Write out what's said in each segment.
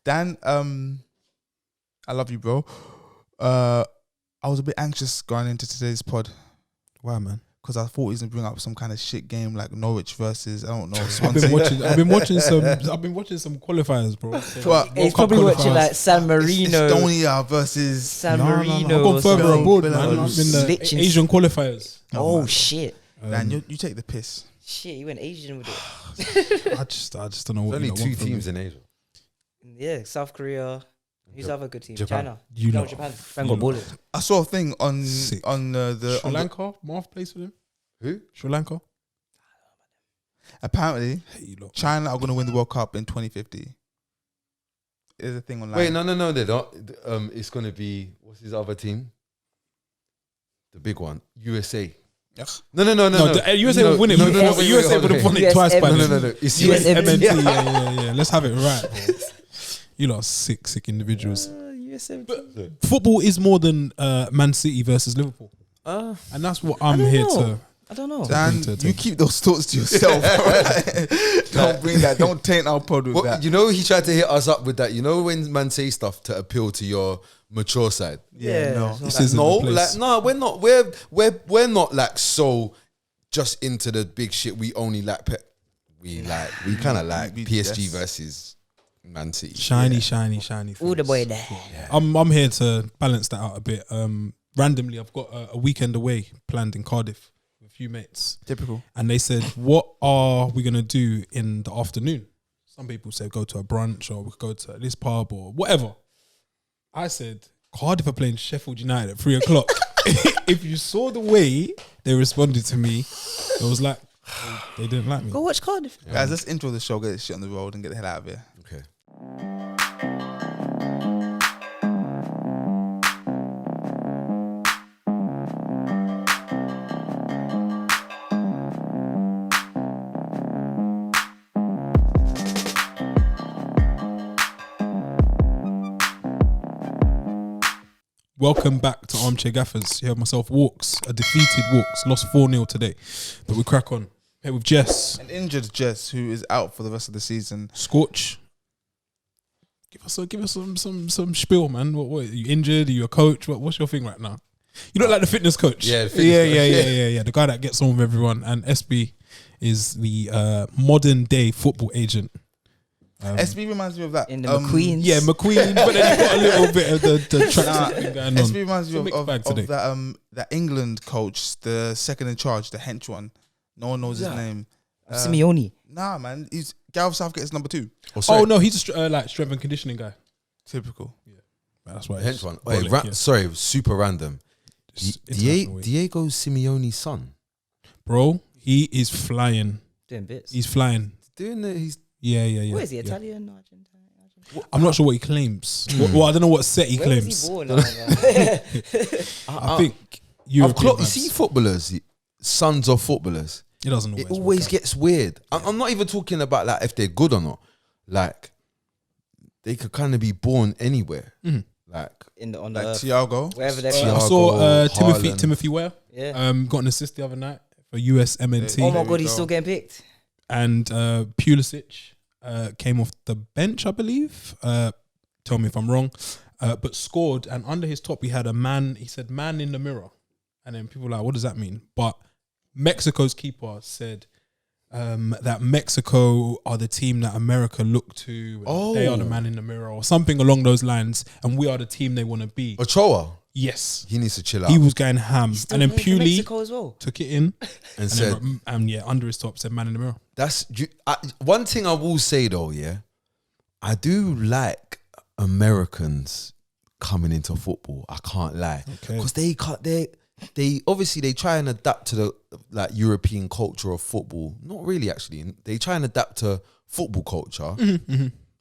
Dan, I love you, bro. I was a bit anxious going into today's pod. Why, man? Because I thought he was gonna bring up some kind of shit game like Norwich versus, I don't know, Swansea. I've been watching some qualifiers, bro. So He's probably watching like San Marino, Estonia versus San No, Marino. I've gone further abroad, man. I've been the Snitching. Asian qualifiers. Oh man. shit! Dan, you take the piss. Shit, you went Asian with it. I just don't know what. There's only you lot two want from teams me. in Asia. Yeah, South Korea. Who's the other good team? Japan. China. You No, lot. Japan. Japan got balled. I saw a thing on Sick. the Sri Lanka. Marv plays for them. Who? Sri Lanka. apparently Hey, you lot. China are going to win the World Cup in 2050. There's a thing online. Wait, no, they don't. It's going to be, what's his other team? The big one, USA. Ugh. No. The USA will win it. wait, USA would have won it twice by USM. now. No. It's USM. MNT, yeah. Let's have it right, bro. You lot are sick individuals. USM. Football is more than Man City versus Liverpool, and that's what I'm don't here know. to. I don't know. Dan, you keep those thoughts to yourself. Right? Don't bring that. Don't taint our pod with that. You know, he tried to hit us up with that. You know, when man say stuff to appeal to your mature side. Yeah, no. This Like, isn't no, the place. like no, we're not. We're not like so just into the big shit. We only like we kind of like we- PSG yes. versus Man City. Shiny. All the boy there. I'm here to balance that out a bit. Randomly, I've got a weekend away planned in Cardiff with a few mates, Typical. and they said, "What are we gonna do in the afternoon?" Some people said go to a brunch or we could go to this pub or whatever. I said Cardiff are playing Sheffield United at 3:00. If you saw the way they responded to me, it was like they didn't like me. Go watch Cardiff. Guys, let's intro the show, get this shit on the road and get the hell out of here. Okay. Welcome back to Armchair Gaffers. You have myself, Walks, a defeated Walks, lost 4-0 today, but we crack on. Here with Jess, An injured Jess who is out for the rest of the season. Scorch. Give us some spiel, man. What are you injured? Are you a coach? What's your thing right now? You look like the fitness coach. Yeah, the fitness coach. Yeah. The guy that gets on with everyone. And SB is the modern day football agent. SB reminds me of that. In the McQueens. Yeah, McQueen, but then you got a little bit of the track thing going on. SB reminds It's a me mixed of bag today. that England coach, the second in charge, the hench one. No one knows his name. Simeone. Nah, man. He's Gareth Southgate's number 2. Oh no, he's a like strength and conditioning guy. Typical. That's why. The hench one. Wait, sorry, super random. Diego Simeone's son. Bro, he is flying. Doing bits. He's flying. He's yeah. Where is he? yeah. Italian? Argentine? I'm not sure what he claims. Well, I don't know what set he Where claims. was he born? I think I've European you see footballers, sons of footballers. it doesn't It always always work out. gets weird. I'm not even talking about like if they're good or not. Like they could kind of be born anywhere. Mhm. Like On the Like earth. Thiago. Wherever they're Thiago. I from. saw Haaland. Timothy Ware Yeah. got an assist the other night for US MNT, Oh my There we God, he's go. still getting picked. and Pulisic came off the bench, I believe. Tell me if I'm wrong, but scored. And under his top, he had a man. He said "man in the mirror," and then people were like, "What does that mean?" But Mexico's keeper said that Mexico are the team that America look to. And they are the man in the mirror, or something along those lines, and we are the team they want to be. Ochoa, Yes, he needs to chill out. he was going ham, He's still and then playing for Puli Mexico as well. took it in, and said, and under his top said "man in the mirror." "That's one thing I will say though. Yeah, I do like Americans coming into football. I can't lie Okay. because they can't. They obviously they try and adapt to the like European culture of football. Not really, actually. They try and adapt to football culture,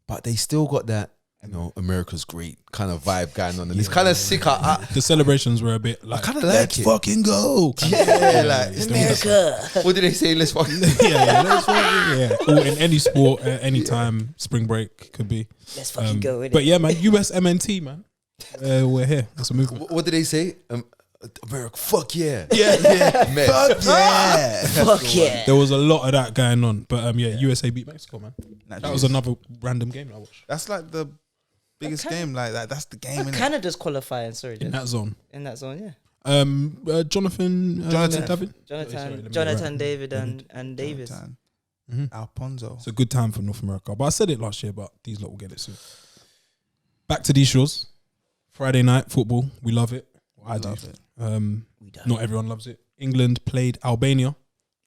but they still got that, you know, America's great kind of vibe going on, and it's kind of sick. The celebrations were a bit like, kinda like let's it. fucking go. Yeah, like it's America. what did they say? Let's fucking let's fucking, yeah. Or in any sport, at any time, spring break could be. Let's fucking go, innit? But yeah, man, US MNT, man. We're here. That's a movement. What did they say? America, fuck yeah, Yeah. man. Fuck yeah. Fuck yeah. There was a lot of that going on. But USA beat Mexico, man. Nah, That was another random game I watched. That's like the biggest game like that. That's the game. Innit? Canada's qualifying. Sorry, In that zone. in that zone, yeah. Jonathan David. Jonathan David and Davis. Jonathan. Mhm. Alponzo. It's a good time for North America. But I said it last year, but these lot will get it soon. Back to these shores. Friday night football. We love it. I do. Love it. Not everyone loves it. England played Albania.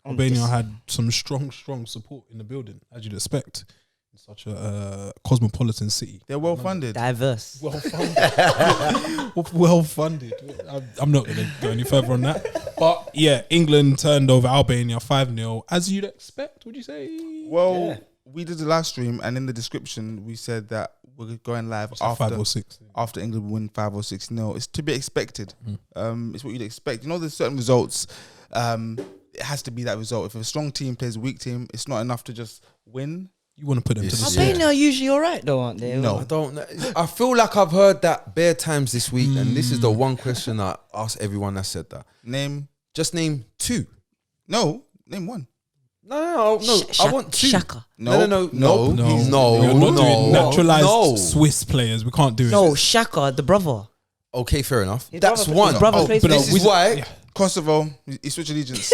Albania had some strong support in the building, as you'd expect. In such a cosmopolitan city. They're well funded. Diverse. Well funded. Well funded. I'm not going to go any further on that. But yeah, England turned over Albania 5-0, as you'd expect, would you say? Well, Yeah. we did the live stream, and in the description we said that we're going live It's like after 5 or 6. after England win 5 or 6-0. It's to be expected. It's what you'd expect. You know, there's certain results. It has to be that result. If a strong team plays a weak team, it's not enough to just win. You want to put them to the Yes. sword. Albania are usually all right, though, aren't they? No. I don't know. I feel like I've heard that bare times this week, and this is the one question I asked everyone that said that. Just name 2. Name one. No. I want 2. Shaka. No. We're not doing naturalized Swiss players. We can't do it. No, Shaka, the brother. Okay, fair enough. His That's brother- one. his brother Oh, plays but for no, This we- is why. Yeah. Kosovo. He switched allegiance.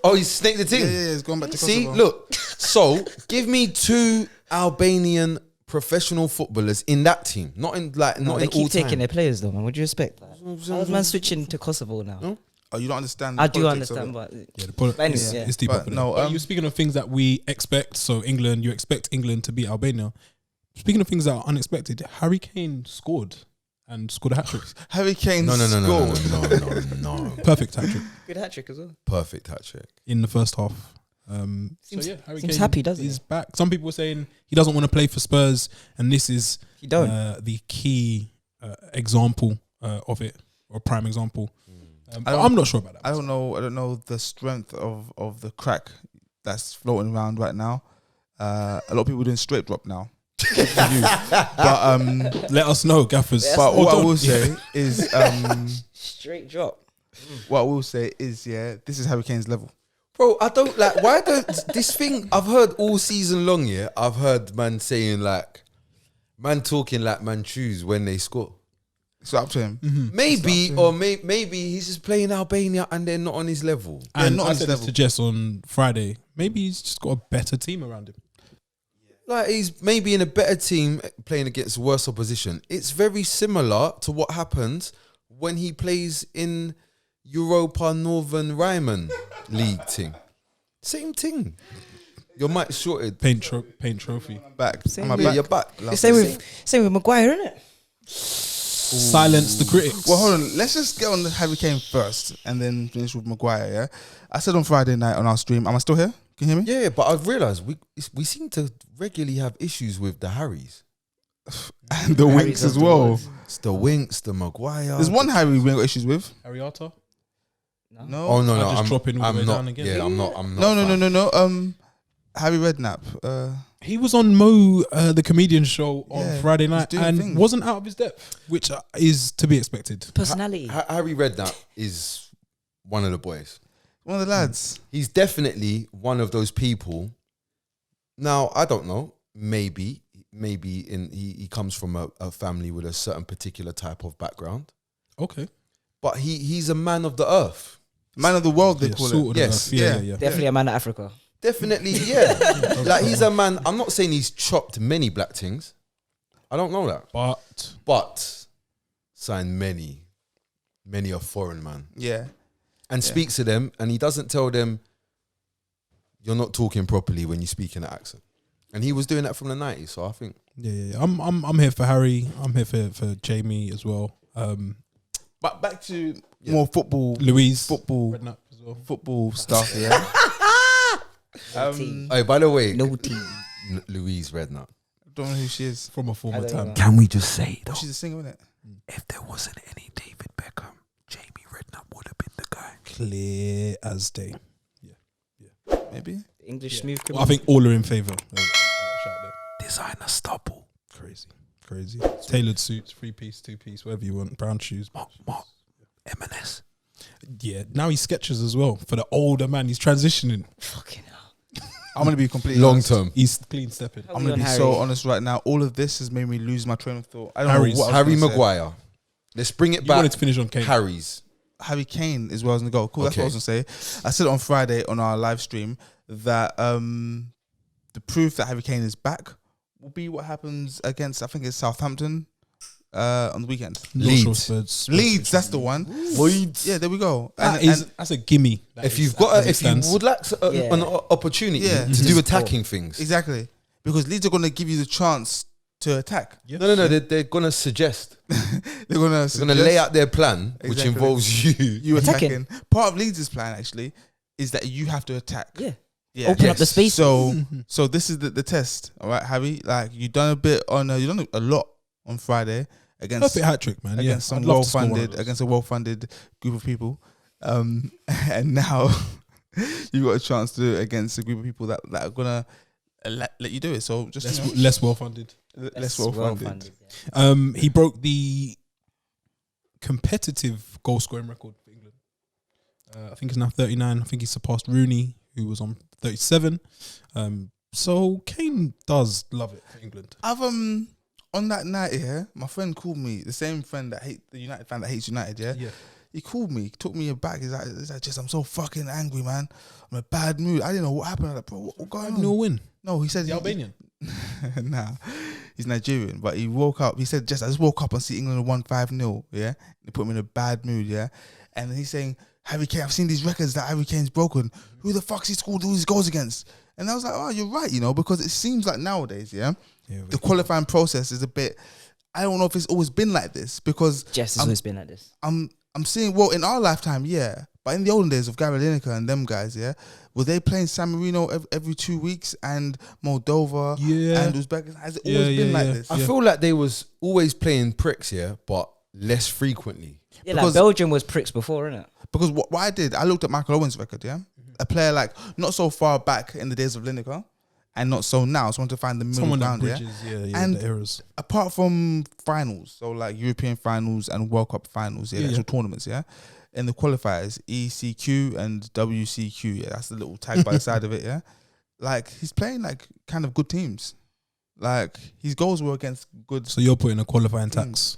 Oh, he snaked the team. Yeah, he's going back to See, Kosovo. look. So, give me 2 Albanian professional footballers in that team, not in No, not they in all keep taking time. their players, though, man. Would you respect that? How's man switching to Kosovo now? No? Oh, you don't understand. I the do politics of understand, it. but Yeah, But anyway, yeah. it's deep But up in no, But you're speaking of things that we expect. So England, you expect England to beat Albania. Speaking of things that are unexpected, Harry Kane scored a hat trick. Harry Kane No. Perfect hat trick good hat trick as well. Perfect hat trick. in the first half. Seems- Harry seems Kane happy, doesn't is back. Some people are saying he doesn't want to play for Spurs, and this is He don't. the key example of it, or prime example. But don't- I'm not sure about that. I don't know the strength of the crack that's floating around right now. A lot of people doing straight drop now. But Let us know, gaffers. but Hold what I on. will say is Straight drop. what I will say is this is Harry Kane's level. Bro, I don't like. Why don't this thing? I've heard all season long. Yeah, I've heard man saying like, man talking like man choose when they score. It's up to him. Maybe maybe he's just playing Albania and they're not on his level. And not I on his said this level. to Jess on Friday. Maybe he's just got a better team around him. Like he's maybe in a better team playing against worse opposition. It's very similar to what happens when he plays in Europa Northern Ryman League team. Same thing. Your mic shorted. Paint trophy. Back. Same Am I with- back? You're back. Love Same it. with Maguire, innit? Silence the critics. Well, hold on. Let's just get on the Harry Kane first, and then finish with Maguire. Yeah, I said on Friday night on our stream. Am I still here? Can you hear me? Yeah, but I've realised we seem to regularly have issues with the Harrys. And the Harry's Winks of as the well. world. It's the Winks, the Maguire. There's one Harry we ain't got issues with. Harry Arter? No. Oh no, I'll no, just I'm, drop in all the I'm way not. down again. Yeah, I'm not. I'm not. No. Harry Redknapp. He was on Mo, the comedian show on Yeah, Friday he's night doing and things. wasn't out of his depth, which is to be expected. Personality. Harry Redknapp is one of the boys. One of the lads. He's definitely one of those people. Now I don't know. Maybe he comes from a family with a certain particular type of background, Okay. but he's a man of the earth. Man of the world, they Yeah, call sort it. of Yes. enough. Yeah, Yeah. yeah. Definitely a man of Africa. Definitely, yeah. Like he's a man. I'm not saying he's chopped many black things. I don't know that, but signed many a foreign man Yeah. and speaks to them, and he doesn't tell them you're not talking properly when you speak in an accent. And he was doing that from the 90s, so I think Yeah. I'm here for Harry. I'm here for Jamie as well. But back to more football Louise. football Redknapp as well. football stuff, yeah. team. Oh, by the way, No team. Louise Redknapp. Don't know who she is. From a I former don't time. know. Can we just say though, She's a singer, isn't it? if there wasn't any David Beckham, Jamie Redknapp would have been the guy. Clear as day. Maybe. The English Yeah. smooth Well, I think all are in favour. Shout there. Designer stubble. Crazy. Tailored suits, 3-piece, 2-piece, whatever you want. Brown shoes. Mark. M&S. Yeah. Now he sketches as well for the older man. He's transitioning. fucking hell. I'm gonna be completely Long honest. term. He's clean stepping. How I'm we gonna on be Harry? so honest right now. All of this has made me lose my train of thought. I don't Harry's- know what I was Harry gonna say. Maguire. Let's bring it You back. wanted to finish on Kane. Harry's. Harry Kane is where I was gonna go. Cool, that's what I was gonna say. I said on Friday on our live stream that the proof that Harry Kane is back will be what happens against, I think it's Southampton on the weekend. Not Leeds. sure Spurs- Leeds, that's the one. Leeds. Yeah, there we go. That's a gimme. That If is, you've got, as it if you stands. would like Yeah. an opportunity Yeah. to do attacking things, exactly, because Leeds are gonna give you the chance to attack. Yeah. no, they're gonna suggest. They're gonna Lay out their plan, which Exactly. involves you. you Attacking. attacking. Part of Leeds' plan actually is that you have to attack. Yeah. Yeah. Open up the space. So this is the test, all right, Harry. Like you done a bit on, you done a lot on Friday against Perfect hat trick, man. against Yeah, some I'd love to score one of well-funded those. against a well-funded group of people, and now you got a chance to do it against a group of people that are gonna let you do it. So just less well funded. less well-funded. He broke the competitive goal scoring record for England. I think he's now 39. I think he surpassed Rooney, who was on 37. So Kane does love it for England. I've on that night, yeah, my friend called me, the same friend that the United fan that hates United, yeah. Yeah. He called me, took me aback. He's like, just I'm so fucking angry, man. I'm in a bad mood. I didn't know what happened. I'm like, bro, what going on? No win. No, he said The Albanian. nah, he's Nigerian, but he woke up. He said, I just woke up and see England won 5-0. Yeah, they put me in a bad mood. Yeah, and then he's saying, Harry Kane, I've seen these records that Harry Kane's broken. Who the fuck's he scored all these goals against? And I was like, oh, you're right, because it seems like nowadays, the qualifying process is a bit. I don't know if it's always been like this because Jess has always been like this. I'm seeing, well, in our lifetime, yeah. But in the olden days of Gary Lineker and them guys, yeah, were they playing San Marino every 2 weeks and Moldova and Uzbekistan? Has it always been like this? I feel like they was always playing pricks, yeah, but less frequently. Yeah, Because- like Belgium was pricks before, innit? Because what I did, I looked at Michael Owen's record, yeah? A player like, not so far back in the days of Lineker and not so now. So I want to find the middle Someone that ground, bridges, And- the eras. apart from finals, so like European finals and World Cup finals, the actual tournaments, in the qualifiers, ECQ and WCQ, that's the little tag by the side of it, like he's playing like kind of good teams, like his goals were against good, So you're putting a qualifying tax.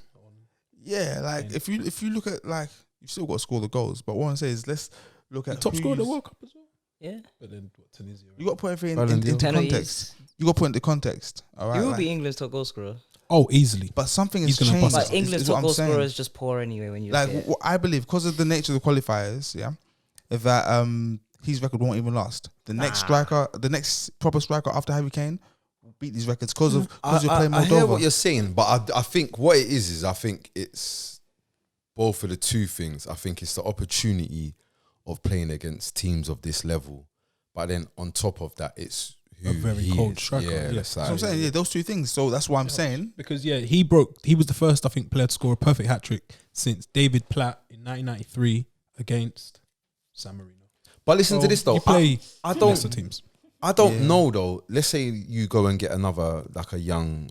like if you look at, like, you've still got to score the goals, but what I want to say is let's look at Top who scorer of the you- World Cup as well. Yeah. But then what, Tunisia. You got to put everything Ballon d'Or. into Penalties. context. You got to put into context, all right? He will like- be England's top goal scorer. Oh, easily. but something He's has gonna changed. bust But England's is top what goal I'm saying. scorer is just poor anyway when you Like look at it. what I believe, because of the nature of the qualifiers, that his record won't even last. The next striker, the next proper striker after Harry Kane, will beat these records because you're playing I hear Moldova. what you're saying, but I think what it is I think it's both of the two things. I think it's the opportunity of playing against teams of this level, but then on top of that, it's who A very he cold is. striker, Yeah, yeah. that's That's what I'm saying. Yeah, those two things. So that's why I'm saying. Because he was the first, I think, player to score a perfect hat trick since David Platt in 1993 against San Marino. But listen to this though. You play I lesser don't. teams. I don't know though. Let's say you go and get another like a young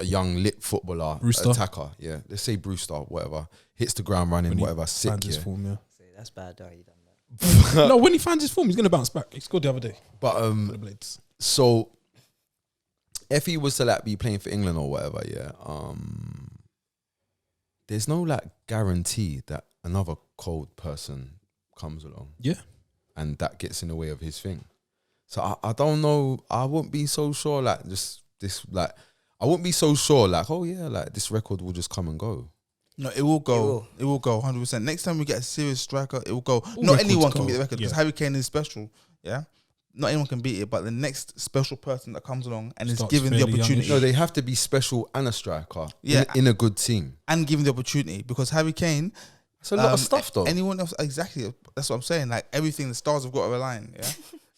lit footballer, Brewster. attacker. Yeah, let's say Brewster, whatever, hits the ground running, When he whatever, sick. finds his Yeah. form, That's bad, though. You done that. No, when he finds his form, he's going to bounce back. He scored the other day But for the Blades. so if he was to like be playing for England or whatever, there's no like guarantee that another cold person comes along. Yeah. And that gets in the way of his thing. So I don't know. I wouldn't be so sure like I wouldn't be so sure like, oh yeah, like this record will just come and go. No, it will go. It will go 100%. Next time we get a serious striker, it will go. Not records anyone can go. beat the record because Yeah. Harry Kane is special. Yeah. Not anyone can beat it, but the next special person that comes along and is Starts given the fairly opportunity. No, they have to be special and a striker Yeah. in a good team. And given the opportunity, because Harry Kane, It's a lot of stuff though. anyone else, exactly. That's what I'm saying. Like everything, the stars have got to align,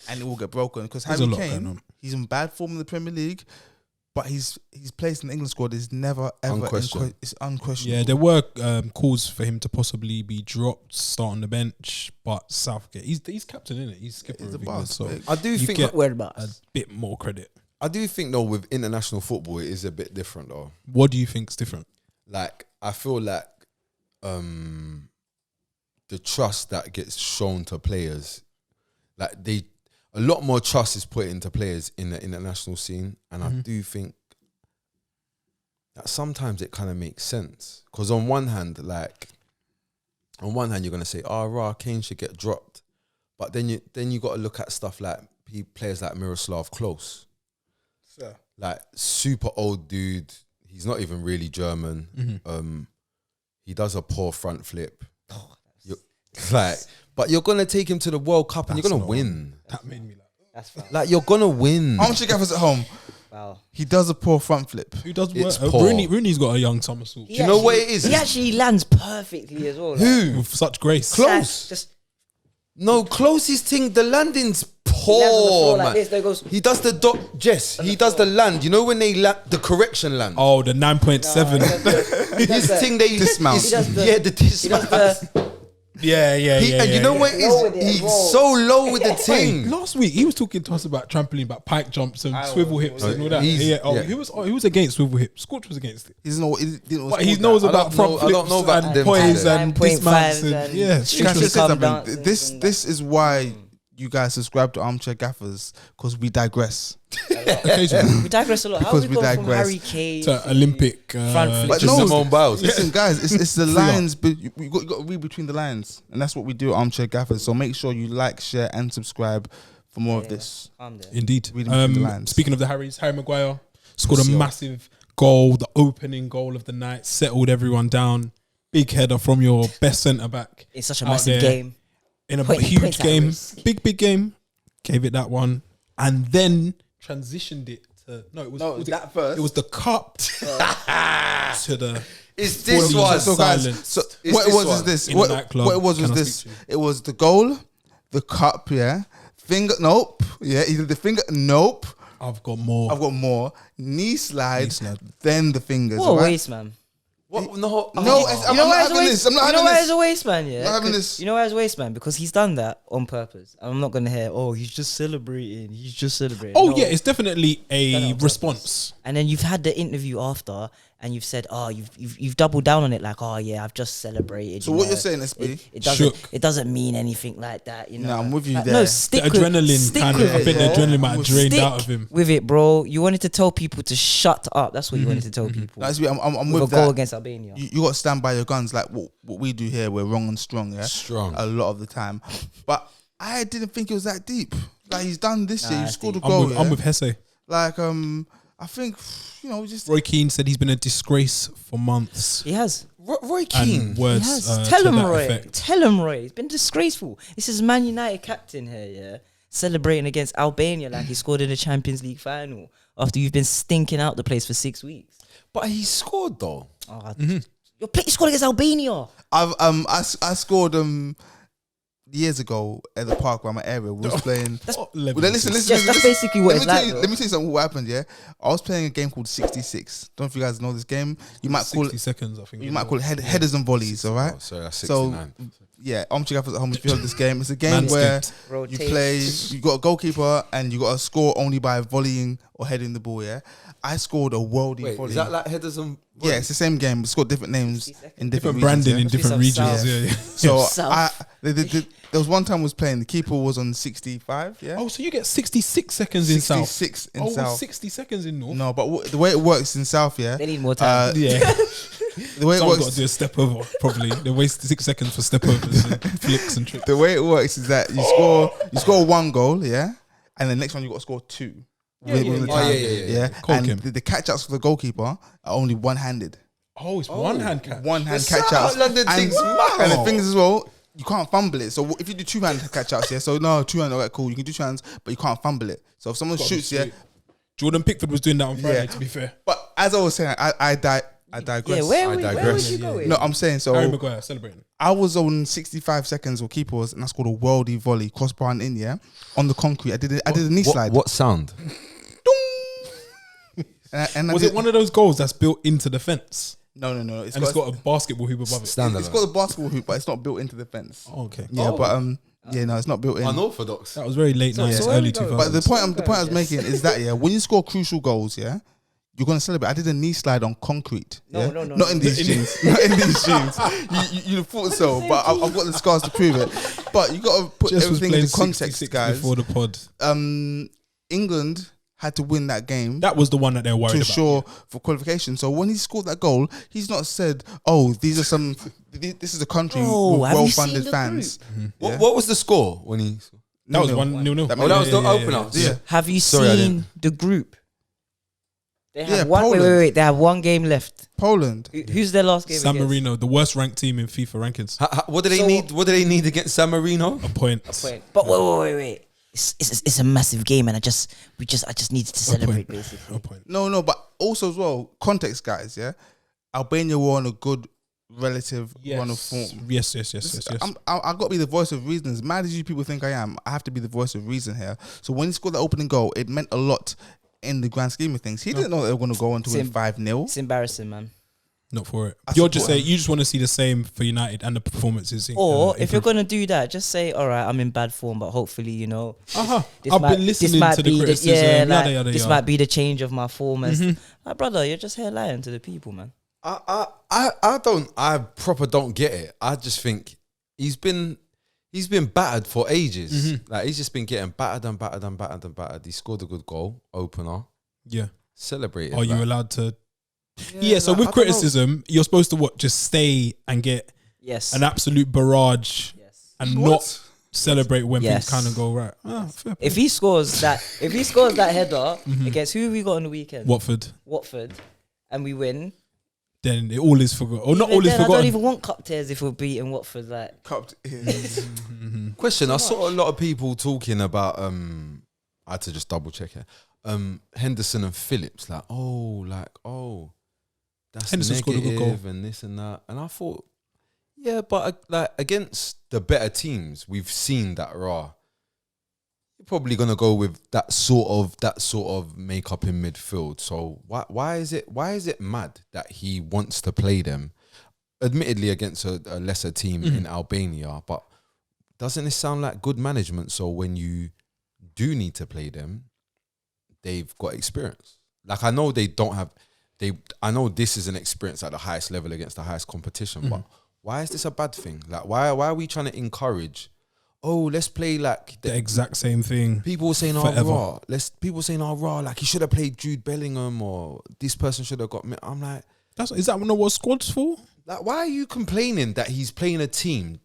and it will get broken because There's Harry a lot going Kane, on. he's in bad form in the Premier League, but his place in the England squad is never ever Unquestioned. it's unquestionable. Yeah, there were calls for him to possibly be dropped, start on the bench, but Southgate, he's captain, isn't it? He's skipper He's the of England, boss. so I do you think get Word about a us. bit more credit. I do think though with international football it is a bit different though. What do you think's different? Like I feel like the trust that gets shown to players, like a lot more trust is put into players in the international scene, and I do think that sometimes it kind of makes sense. Because on one hand, you're gonna say, "Oh, rah, Kane should get dropped," but then you got to look at stuff like players like Miroslav Klose, like super old dude. He's not even really German. He does a poor front flip. But you're gonna take him to the World Cup and you're gonna win. That made me That's fine. Like you're gonna win. Armchair Gaffers at home. Wow. He does a poor front flip. Who does It's work? poor. Rooney's got a young somersault Do you know what it is? He actually lands perfectly as well. Who? with such grace. Close. Just No, closest thing. The landing's he lands on the poor, floor man. like this. There he goes. He does the Jess. He does the land. You know when they land the correction land. Oh, the 9.7. His thing they dismount. He does the- yeah, the He does dismount. the. Yeah. And you know what it Low with is? it as He's well. so low with the thing. Last week he was talking to us about trampoline, about pike jumps and swivel hips and all that. He's- Yeah. yeah. He was against swivel hips. Scorch was against it. He doesn't know. He didn't know But what's he called knows that. about front I don't flips know about and them poise two. and 9.5s dismounts and and- yeah. Can I Strictly just say come something? dancing and This is why you guys subscribe to Armchair Gaffers, because we digress. Occasionally We digress a lot. How Because we we go from digress. Harry Kane to Olympic. Front flip. But Just no, Simone Biles. listen, guys, it's the Free lines. But you got to read between the lines, and that's what we do at Armchair Gaffers. So make sure you like, share, and subscribe for more of this. Calm down. Indeed. Reading between the lines. Speaking of the Harry Maguire scored a massive goal, the opening goal of the night, settled everyone down. Big header from your best centre back. It's such a out massive there game. in a Point- huge point at game, risk. big game. Gave it that one, and then transitioned it to that first. It was the cup to the. It's this Fully one. So guys, silence. so It's what it this was is one. this. In a What nightclub. it was Can I this. speak to you? It was the goal, the cup, yeah. Finger, nope. Yeah, he did the finger, nope. I've got more. I've got more. Knee slide, Knee slide. then the fingers. What a alright? waste, man. What? No, Oh. I'm not having this. I'm not You know having why he's this. a waste man, yeah? Not having 'Cause- this. You know why he's a waste man? Because he's done that on purpose. I'm not gonna hear, oh, he's just celebrating. He's just celebrating. Oh No. yeah, it's definitely Done it a on purpose. response. And then you've had the interview after, and you've said, oh, you've doubled down on it, like, oh yeah, I've just celebrated. So you what know. you're saying, SB? Shook. It doesn't mean anything like that, you know. Nah, I'm with you Like, there. No, The stick adrenaline stick kind with of. I it, think bro. the adrenaline might have drained Stick out of him. with it, bro. You wanted to tell people to shut up. That's what you wanted to tell people. Nah, SB, I'm with with a goal that. against Albania. You got to stand by your guns, like what we do here. We're wrong and strong, yeah. Strong. A lot of the time, but I didn't think it was that deep. Like he's done this year. He it's scored a deep. goal. I'm yeah? with Hesse. Like I think just Roy Keane said he's been a disgrace for months. He has. Roy Keane. And He words has. Tell to him, that Roy. effect. Tell him, Roy. It's been disgraceful. This is Man United captain here, yeah, celebrating against Albania like he scored in the Champions League final after you've been stinking out the place for 6 weeks. But he scored though. Oh, Your play scored against Albania. I scored years ago at the park where my area we was playing. Oh, Well, then listen. Yes, that's basically what let it's me tell like, you- though. Let me tell you something. What happened? Yeah, I was playing a game called 66. Don't know if you guys know this game. You might call 60 it. seconds, I think. You might call it headers and volleys. All right. Oh, sorry, that's So 69. yeah, Armchair Gaffers at home. If you heard this game, it's a game where you Rotate. play. You got a goalkeeper and you got to score only by volleying or heading the ball. Yeah, I scored a worldy Wait, volley. is that like headers and? Yeah, it's the same game. It's got different names in different different branding regions, in yeah? different Must be regions. some Yeah, yeah. So South. there was one time I was playing. The keeper was on 65. Yeah. Oh, so you get 66 seconds in South. 66 in Oh, South. 60 seconds in North. No, but the way it works in South, yeah. They need more time. Yeah. The way it Someone's got to works. do a step over, probably. They waste 6 seconds for step overs and flicks and tricks. The way it works is that you score one goal, yeah, and the next one you got to score two. Within the yeah. time, Oh, yeah. And Colkin. the catch outs for the goalkeeper are only one-handed. Oh, it's one hand catch. One hand The catch outs. South London And, thing's mad. and the thing is as well, you can't fumble it. So if you do two-hand catch outs, yeah, so no, two-hand, alright, cool. You can do two hands, but you can't fumble it. So if someone Gotta be shoots, yeah. straight. Jordan Pickford was doing that on Friday, Yeah. to be fair. But as I was saying, I digress. Yeah, where I would digress. you go with? No, I'm saying so. Harry Maguire celebrating. I was on 65 seconds or keeper was, and I scored a worldy volley, crossbar and in, yeah, on the concrete. I did a knee slide. What sound? And I Was did- it one of those goals that's built into the fence? No. And it's got a basketball hoop above it? Standard. It's got a basketball hoop, but it's not built into the fence. Oh, okay. Yeah, but no, it's not built in. Unorthodox. That was very late 90s, so where early we go? 2000s. But the point I was making is that yeah, when you score crucial goals, yeah, you're gonna celebrate. I did a knee slide on concrete. No, yeah? no. Not in these jeans. Not in these jeans. You thought so, but I've got the scars to prove it. But you got to put Just was everything playing into context, 66 guys. before the pod. England had to win that game. That was the one that they were worried to about. ensure for qualification. So when he scored that goal, he's not said, "Oh, these are some. This is a country Oh, with have you well-funded seen the fans." group? What was the score when he? That was 0-0. 1-0. That Oh, that was the yeah, opener. Yeah. Have you Sorry, I seen the group? They have Yeah, one. Wait, Poland. wait. They have one game left. Poland. Who's their last game? San against? Marino, the worst ranked team in FIFA rankings. What do they So- need? What do they need against San Marino? A point. Wait, but wait. It's a massive game, and I just needed to celebrate basically. A point. No, but also as well, context, guys. Yeah, Albania were on a good relative run of form. Yes. I got to be the voice of reason. As mad as you people think I am, I have to be the voice of reason here. So when he scored the opening goal, it meant a lot in the grand scheme of things. He didn't know they were going to go on to win 5-0. It's embarrassing, man. Not for it. I You're just support saying you just want to see the same for United and the performances. Or if you're improve. gonna do that, just say, "All right, I'm in bad form, but hopefully, you know, I've might- been listening to the be criticism. this Yada. might be the change of my form." As like, brother, you're just here lying to the people, man. I proper don't get it. I just think he's been battered for ages. Like he's just been getting battered. He scored a good goal, opener. Yeah. Celebrated. Are you like- allowed to? Yeah. So like, with I don't know. criticism, you're supposed to what? Just stay and get Yes. an absolute barrage Yes. and What? not celebrate when Yes. things kind of go right. Fair play. If he scores that header against who we got on the weekend, Watford, and we win, then it all is forgotten. Or not even all is then, I don't forgotten. even want cup tears if we're beating Watford. Like, Question. I saw a lot of people talking about I had to just double check it. Henderson and Phillips, that's Henderson scored a good negative goal. and this and that. And I thought, yeah, but like against the better teams, we've seen that you're probably gonna go with that sort of makeup in midfield. So why is it mad that he wants to play them? Admittedly against a lesser team in Albania, but doesn't this sound like good management? So when you do need to play them, they've got experience. Like I know they don't have. I know this is an experience at the highest level against the highest competition, but why is this a bad thing? Like why are we trying to encourage? Oh, let's play like The exact same thing. people were saying, forever. raw. People saying, raw. Like he should have played Jude Bellingham, or this person should have got me. I'm like, Is that not what squad's for? why are you complaining that he's playing a team?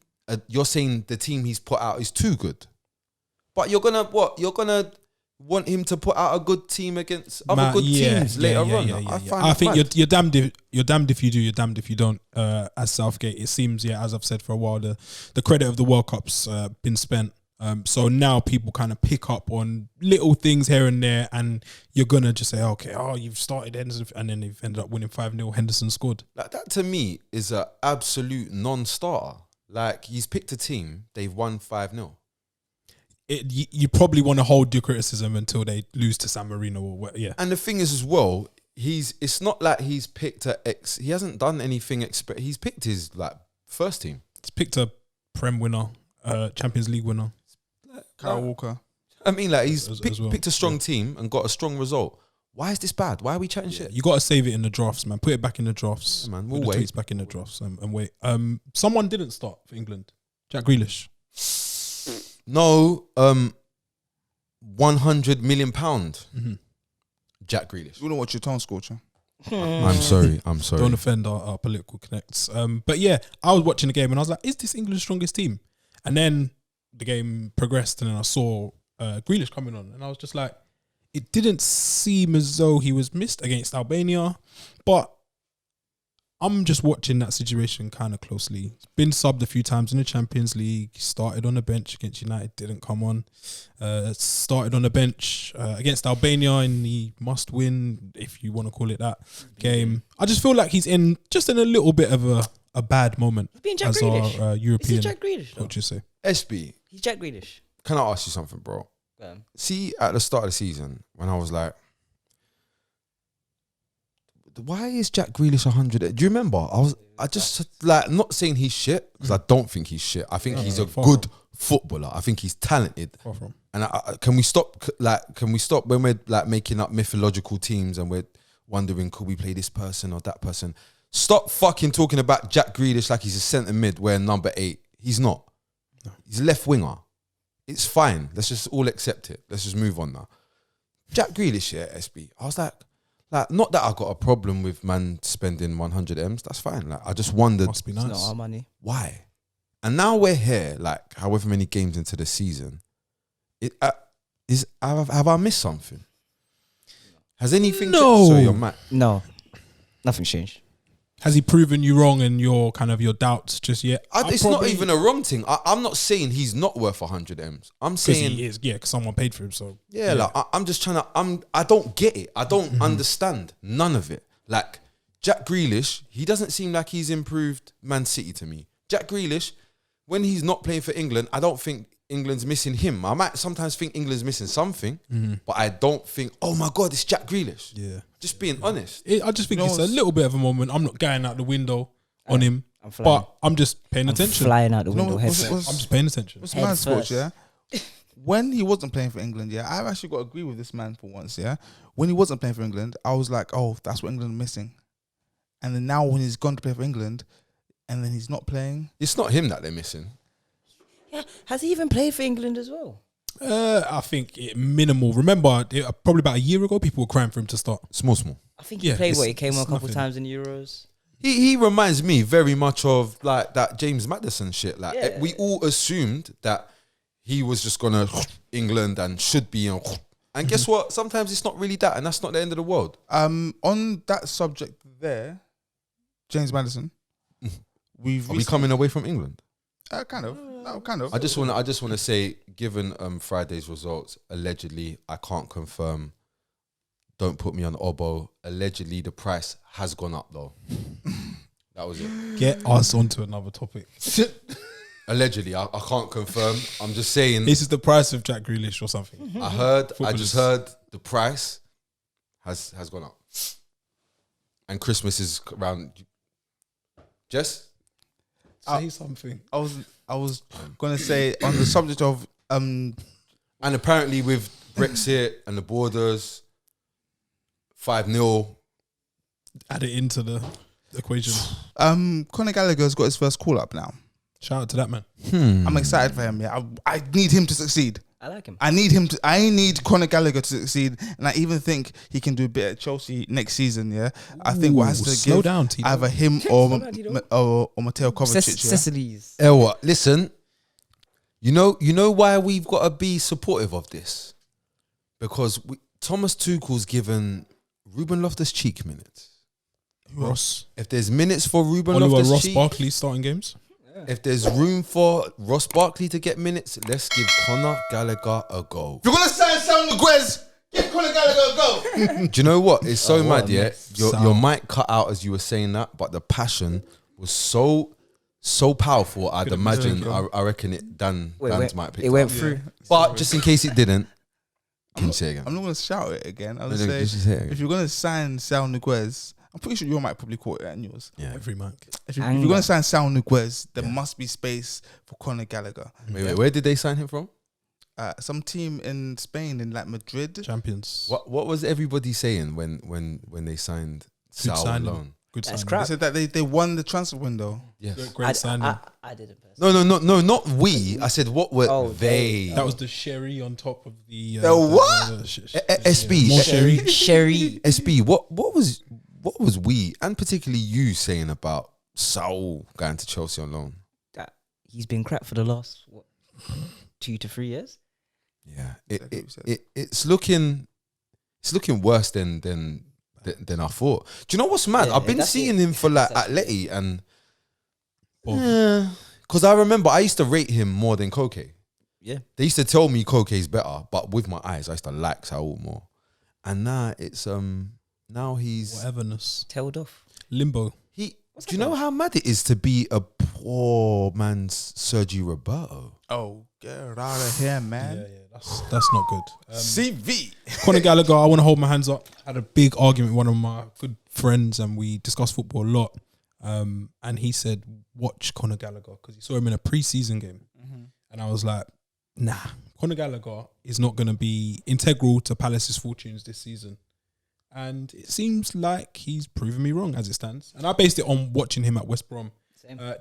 You're saying the team he's put out is too good, but you're gonna want him to put out a good team against other good teams later on. I think you're damned if you do, you're damned if you don't. As Southgate, it seems, as I've said for a while, the credit of the World Cup's been spent. So now people kind of pick up on little things here and there, and you're gonna just say, okay, you've started Henderson, and then they've ended up winning 5-0. Henderson scored. Like that to me is an absolute non-starter. Like he's picked a team, they've won 5-0. You probably want to hold your criticism until they lose to San Marino or what? Yeah. And the thing is as well, it's not like he's picked he hasn't done anything. He's picked his first team. He's picked a Prem winner, Champions League winner. Kyle Walker. I mean, like he's as well. picked a strong team and got a strong result. Why is this bad? Why are we chatting shit? You got to save it in the drafts, man. Put it back in the drafts. Yeah, man, Put we'll the wait. tweets back in the drafts and wait. Someone didn't start for England. Jack Grealish. No, £100 million. Jack Grealish. You know what your tone score, Chan? I'm sorry. Don't offend our political connects. But yeah, I was watching the game and I was like, is this England's strongest team? And then the game progressed and then I saw Grealish coming on and I was just like, it didn't seem as though he was missed against Albania, but I'm just watching that situation kind of closely. He's been subbed a few times in the Champions League. Started on the bench against United, didn't come on. Started on the bench against Albania in the must-win, if you want to call it that, game. I just feel like he's in a little bit of a bad moment. He's being Jack as Grealish. our European Is he Jack Grealish, though? coaches say. SB, He's Jack Grealish. can I ask you something, bro? See, at the start of the season, when I was like, why is Jack Grealish 100? Do you remember? I just not saying he's shit, because I don't think he's shit. I think he's a far good footballer. I think he's talented. Far from. And can we stop when we're making up mythological teams and we're wondering, could we play this person or that person? Stop fucking talking about Jack Grealish like he's a centre mid wearing number 8. He's not. No. He's a left winger. It's fine. Let's just all accept it. Let's just move on now. Jack Grealish, yeah, SB. I was like, not that I got a problem with man spending 100 M's. That's fine. Like, I just wondered. Must be nice. It's not our money. Why? And now we're here, like, however many games into the season. Have I missed something? Has anything? No. So you're mad. No, nothing's changed. Has he proven you wrong and your doubts just yet? It's not even a wrong thing. I'm not saying he's not worth 100 M's. I'm saying he is. Yeah, because someone paid for him. So yeah. Like I'm just trying to. I don't get it. I don't understand none of it. Like Jack Grealish, he doesn't seem like he's improved Man City to me. Jack Grealish, when he's not playing for England, I don't think England's missing him. I might sometimes think England's missing something, but I don't think, oh my God, it's Jack Grealish. Yeah. Just being honest. I just think it's a little bit of a moment. I'm not going out the window on him, but I'm just paying attention. Flying out the window. I'm just paying attention. What's man's sports, yeah? When he wasn't playing for England, yeah, I've actually got to agree with this man for once, yeah? When he wasn't playing for England, I was like, oh, that's what England are missing. And then now when he's gone to play for England, and then he's not playing. It's not him that they're missing. Yeah, has he even played for England as well? I think minimal. Remember, probably about a year ago, people were crying for him to start. Small. I think he played he came on a couple times in Euros. He reminds me very much of like that James Maddison shit. Like we all assumed that he was just gonna England and should be and guess what? Sometimes it's not really that, and that's not the end of the world. On that subject there, James Maddison, Are we coming away from England? Kind of. No, kind of. I just want to say, given Friday's results, allegedly, I can't confirm. Don't put me on Obo. Allegedly, the price has gone up though. That was it. Get us onto another topic. Allegedly, I can't confirm. I'm just saying. This is the price of Jack Grealish or something. I just heard the price has gone up, and Christmas is around. Jess, say something. I was gonna say on the subject of and apparently with Brexit and the borders, 5-0. Add it into the equation. Conor Gallagher's got his first call up now. Shout out to that man. I'm excited for him. Yeah, I need him to succeed. I like him. I need Conor Gallagher to succeed, and I even think he can do a bit at Chelsea next season. Yeah, I think what has to slow give down, Tito. either him or Mateo Kovacic. Cecily's. Elwa, listen. You know why we've got to be supportive of this? Because Thomas Tuchel's given Ruben Loftus-Cheek minutes. Ross. If there's minutes for Ruben Oliver Loftus-Cheek, Ross Barkley starting games. if there's room for Ross Barkley to get minutes, let's give Conor Gallagher a go. If you're gonna sign Sam Nguez, give Conor Gallagher a go. Do you know what? It's so mad, yeah. Sound. Your mic cut out as you were saying that, but the passion was so powerful. I'd imagine. I reckon it. Dan's might pick. It went through. But just in case it didn't, can you say it again? I'm not gonna shout it again. I'll No, say just say it again. if you're gonna sign Sam Nguez, I'm pretty sure your mic probably caught it and yours. Yeah. Every mic. If you're gonna sign Sam Nguez, there must be space for Conor Gallagher. Wait, where did they sign him from? Some team in Spain, in like Madrid. Champions. What was everybody saying when they signed Sal signing. alone? Good That's signing. crap. They said that they won the transfer window. Yes. Great signing. I didn't. Personally. No, not we. I said what were they? That was the sherry on top of the. What? SB. More sherry. Sherry. SB. What was we and particularly you saying about Saul going to Chelsea on loan? That he's been crap for the last 2 to 3 years. Yeah, it's looking worse than I thought. Do you know what's mad? Yeah, I've been that's seeing it. him for like Atleti and because I remember I used to rate him more than Koke. Yeah, They used to tell me Koke's better, but with my eyes I used to like Saul more. And now it's now he's Whateverness. tailed off. Limbo. do you know how mad it is to be a poor man's Sergio Roberto? Oh, get out of here, man. Yeah. That's not good. CV. Conor Gallagher, I want to hold my hands up. Had a big argument with one of my good friends and we discussed football a lot. And he said, watch Conor Gallagher because he saw him in a pre-season game. And I was like, nah, Conor Gallagher is not going to be integral to Palace's fortunes this season. and it seems like he's proven me wrong as it stands. And I based it on watching him at West Brom.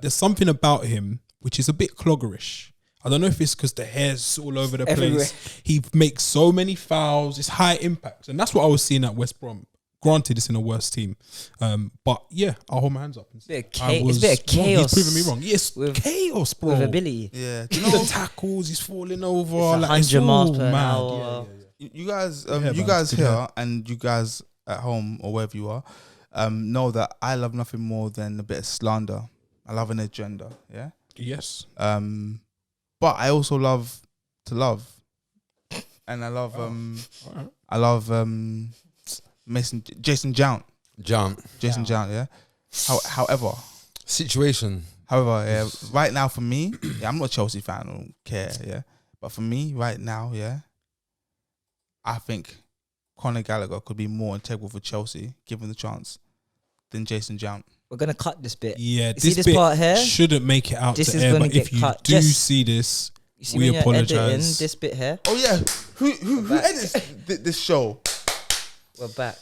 There's something about him which is a bit cloggerish. I don't know if it's because the hair's all over the Everywhere. place. He makes so many fouls. It's high impact, and that's what I was seeing at West Brom. Granted, it's in a worse team, but yeah, I'll hold my hands up. And say It's a bit of chaos. He's proven me wrong. Yes, with- chaos, bro. With ability. Yeah. Do you know the tackles? He's falling over. It's Like, it's 100 miles all per mad. hour. You guys, Yeah, you man, guys good here hair. and you guys at home or wherever you are, know that I love nothing more than a bit of slander. I love an agenda. Yeah. Yes. But I also love to love, and I love Alright. I love Jason Jount. Jount. Jason Jount. Yeah. However, Situation. yeah, right now for me, yeah, I'm not a Chelsea fan. I don't care. Yeah. But for me, right now, yeah, I think Conor Gallagher could be more integral for Chelsea, given the chance, than Jason Jount. We're gonna cut this bit. Yeah, You see this bit part here? shouldn't make it out This to is air. gonna But get if you cut. do Just- see this, You see we when you're editing apologise. this bit here? Oh yeah, who edits this show? We're back.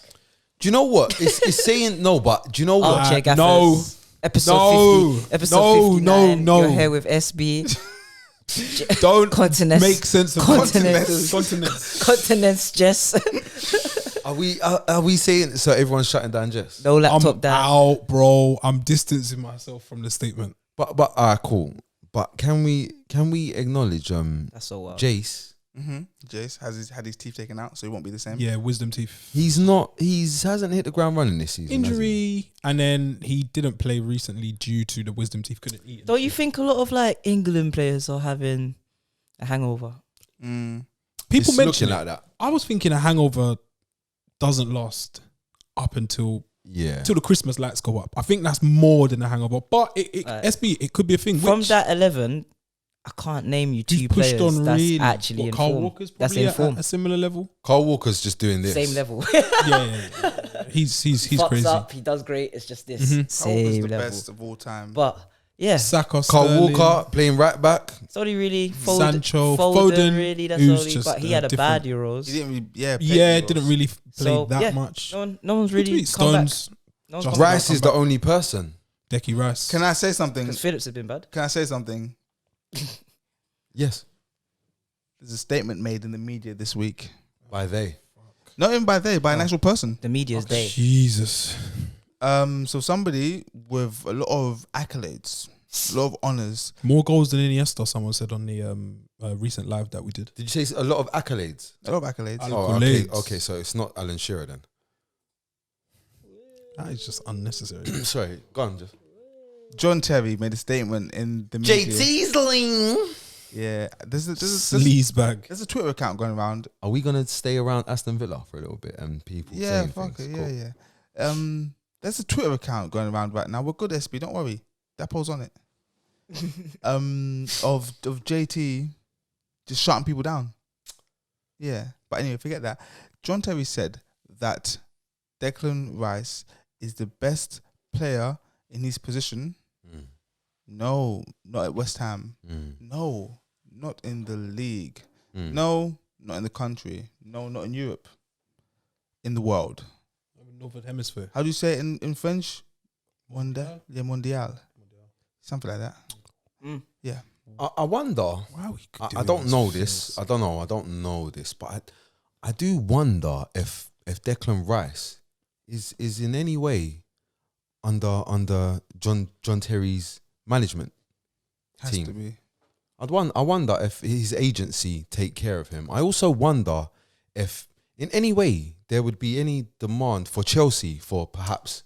Do you know what? It's saying no, but do you know what? Armchair Gaffers. no. Episode No. 50. Episode No, 59. no. You're here with SB. Don't Continents. make sense of Continents. continents. Continents, Jess. Are we saying so? Everyone's shutting down, Jess. No laptop I'm down. out, bro. I'm distancing myself from the statement. But cool. But can we acknowledge That's so wild. Jace? Jace had his teeth taken out, so he won't be the same. Yeah, wisdom teeth. He hasn't hit the ground running this season. has he? Injury, and then he didn't play recently due to the wisdom teeth couldn't eat. Don't you think a lot of like England players are having a hangover? Mm. People It's mention looking it. like that. I was thinking a hangover doesn't last up until the Christmas lights go up. I think that's more than a hangover, but SB, it could be a thing. From which that 11, I can't name you he's two pushed players on that's really. actually in Carl form. Walker's That's probably in at form. a similar level. Carl Walker's just doing this. Same level. Yeah. He's Fucks crazy. up, he does great. It's just this Mhm. Hulk is same the level. best of all time. But yeah, Saka, Carl Sterling, Walker playing right back. it's only really Sancho, Foden Foden, really. That's who's only. just But he a had a bad different- Euros. he didn't really, play Yeah, Euros. didn't really play So, that yeah, much. No one's really Between come back. Stones, No one's Just come back. Rice is the only person. Decky Rice. Can I say something? Because Phillips has been bad. Can I say something? Yes. There's a statement made in the media this week. By they. Not even by they, by an actual person. The media's day. Jesus. So somebody with a lot of accolades, a lot of honors. More goals than Iniesta, someone said on the recent live that we did. Did you say a lot of accolades? A lot of accolades. Oh, okay. Accolades. Okay, so it's not Alan Shearer then. That is just unnecessary. Sorry, go on. Just. John Terry made a statement in the media. JT's Yeah, there's Sleaze bag. a Twitter account going around. Are we gonna stay around Aston Villa for a little bit and people? Yeah, saying fuck things? it. Cool. Yeah. There's a Twitter account going around right now. We're good, SB. Don't worry. That poll's on it. Of JT just shutting people down. Yeah, but anyway, forget that. John Terry said that Declan Rice is the best player in his position. Mm. No, not at West Ham. Mm. No, not in the league. Mm. No, not in the country. No, not in Europe. In the world. Northern Hemisphere. How do you say it in French? Mondial. Yeah, mondial. Something like that. Mm. Yeah. I wonder. Wow, I don't know this. I don't know this, but I do wonder if Declan Rice is in any way under John Terry's management Has team. to be. I wonder if his agency take care of him. I also wonder if in any way there would be any demand for Chelsea for perhaps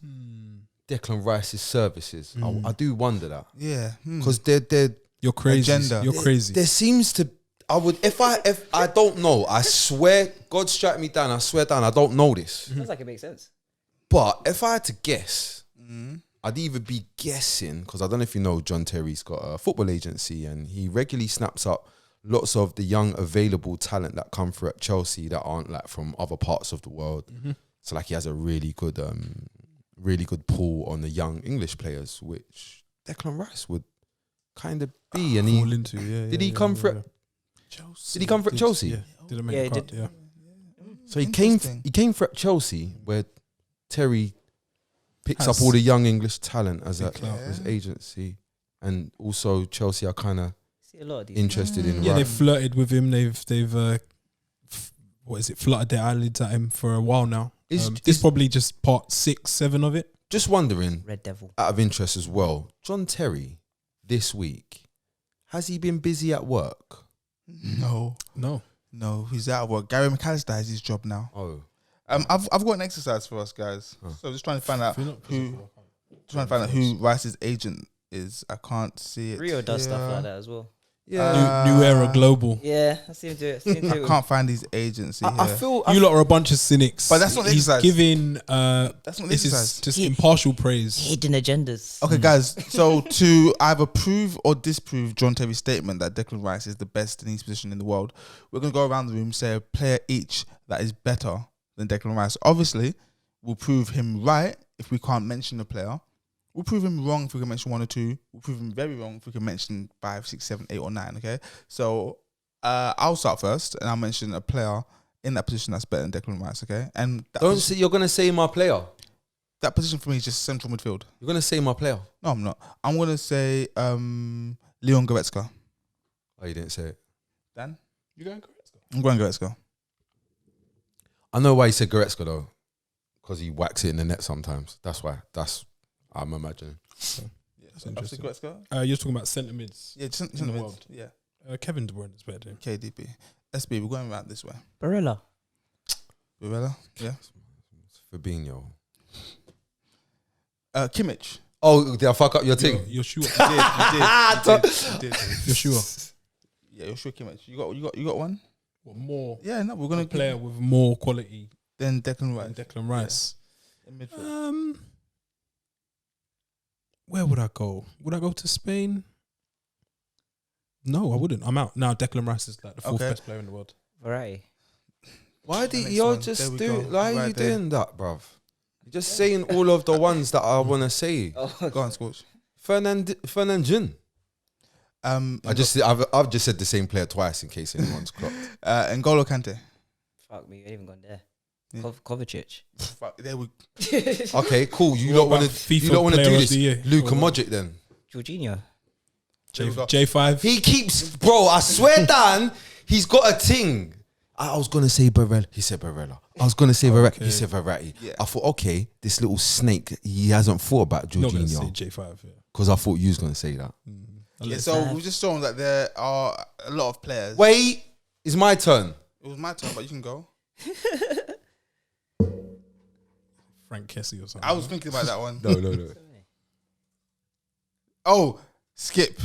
Declan Rice's services. I do wonder that Yeah. because they're You're crazy. Agenda. You're crazy. there seems to. I would if I don't know. I swear, God strike me down. I swear down. I don't know this. Sounds like it makes sense. But if I had to guess, I'd either be guessing because I don't know if you know John Terry's got a football agency and he regularly snaps up lots of the young available talent that come through at Chelsea that aren't like from other parts of the world. So like he has a really good pool on the young English players, which Declan Rice would kind of be. And Fall into, did he come for? Chelsea? Did he come for Chelsea? Yeah. Didn't make Yeah, the he cut, did. yeah. So he came Interesting. for Chelsea, where Terry picks Has up all the young English talent as big clout. his agency, and also Chelsea are kind of See a lot of these. interested in. Yeah, Rice. they've flirted with him. They've what is it? Fluttered their eyelids at him for a while now. Is- This is- probably just part 6, 7 of it. Just wondering, Red Devil. out of interest as well, John Terry this week, has he been busy at work? No, No, he's out of work. Gary McAllister has his job now. Oh, I've got an exercise for us guys. So just trying to find out who Rice's agent is. I can't see it. Rio does stuff here. like that as well. yeah. New Era Global. Yeah, I see him do it. I can't find his agency I here. feel You lot are a bunch of cynics. But that's not the He's exercise. giving. That's not the This is exercise. just He- impartial praise. Hidden agendas. Okay, guys. So to either prove or disprove John Terry's statement that Declan Rice is the best in his position in the world, we're gonna go around the room, say a player each that is better than Declan Rice. Obviously, we'll prove him right if we can't mention a player. We'll prove him wrong if we can mention 1 or 2. We'll prove him very wrong if we can mention 5, 6, 7, 8, or 9. Okay. So I'll start first, and I'll mention a player in that position that's better than Declan Rice. Okay. And that Don't position, say you're gonna say my player. that position for me is just central midfield. You're gonna say my player. No, I'm not. I'm gonna say Leon Goretzka. Oh, you didn't say it. Dan? You going correct? I'm going Goretzka. I know why you said Goretzka though, because he whacks it in the net sometimes. That's why. I'm imagining. Yeah, That's interesting. Goretzka. You're talking about centre mids. Yeah, just In the world. Yeah. Kevin De Bruyne is better. Than him. KDB. SB, we're going around this way. Barella. Barella? Yeah. Fabinho. Kimmich. Oh, did I fuck up your thing? You're sure? You did. You're sure? Yeah, you're sure Kimmich. You got one? What, more Yeah, no, we're gonna a player with more quality then Declan Rice. than Declan Rice. In midfield. Where would I go? Would I go to Spain? No, I wouldn't. I'm out now. Declan Rice is like the fourth Okay. best player in the world. Variety. Why do Next you're one. There just we doing? go. Why are Right you there. doing that, bruv? You're just saying all of the ones that I want to say. Go on, Scorch. Fernandinho. I've just said the same player twice in case anyone's clocked. N'Golo Kante. Fuck me, you ain't even gone there. Yeah. Kovacic. Fuck, there we Okay, cool. You What don't want about to. FIFA You don't want to player do of this. the year? Luka Or- Modric then. Jorginho. There we go. J5. He keeps, bro. I swear, Dan. He's got a thing. I was gonna say Barella. He said Barella. I was gonna say Verratti. He said Verratti. Yeah. I thought, okay, this little snake. He hasn't thought about Not gonna say Jorginho J5. Yeah. because I thought you was gonna say that. Yeah, so we've just shown that there are a lot of players. Wait, it's my turn. It was my turn, but you can go. Frank Kessie or something. I was thinking about that one. No. Oh, Skip.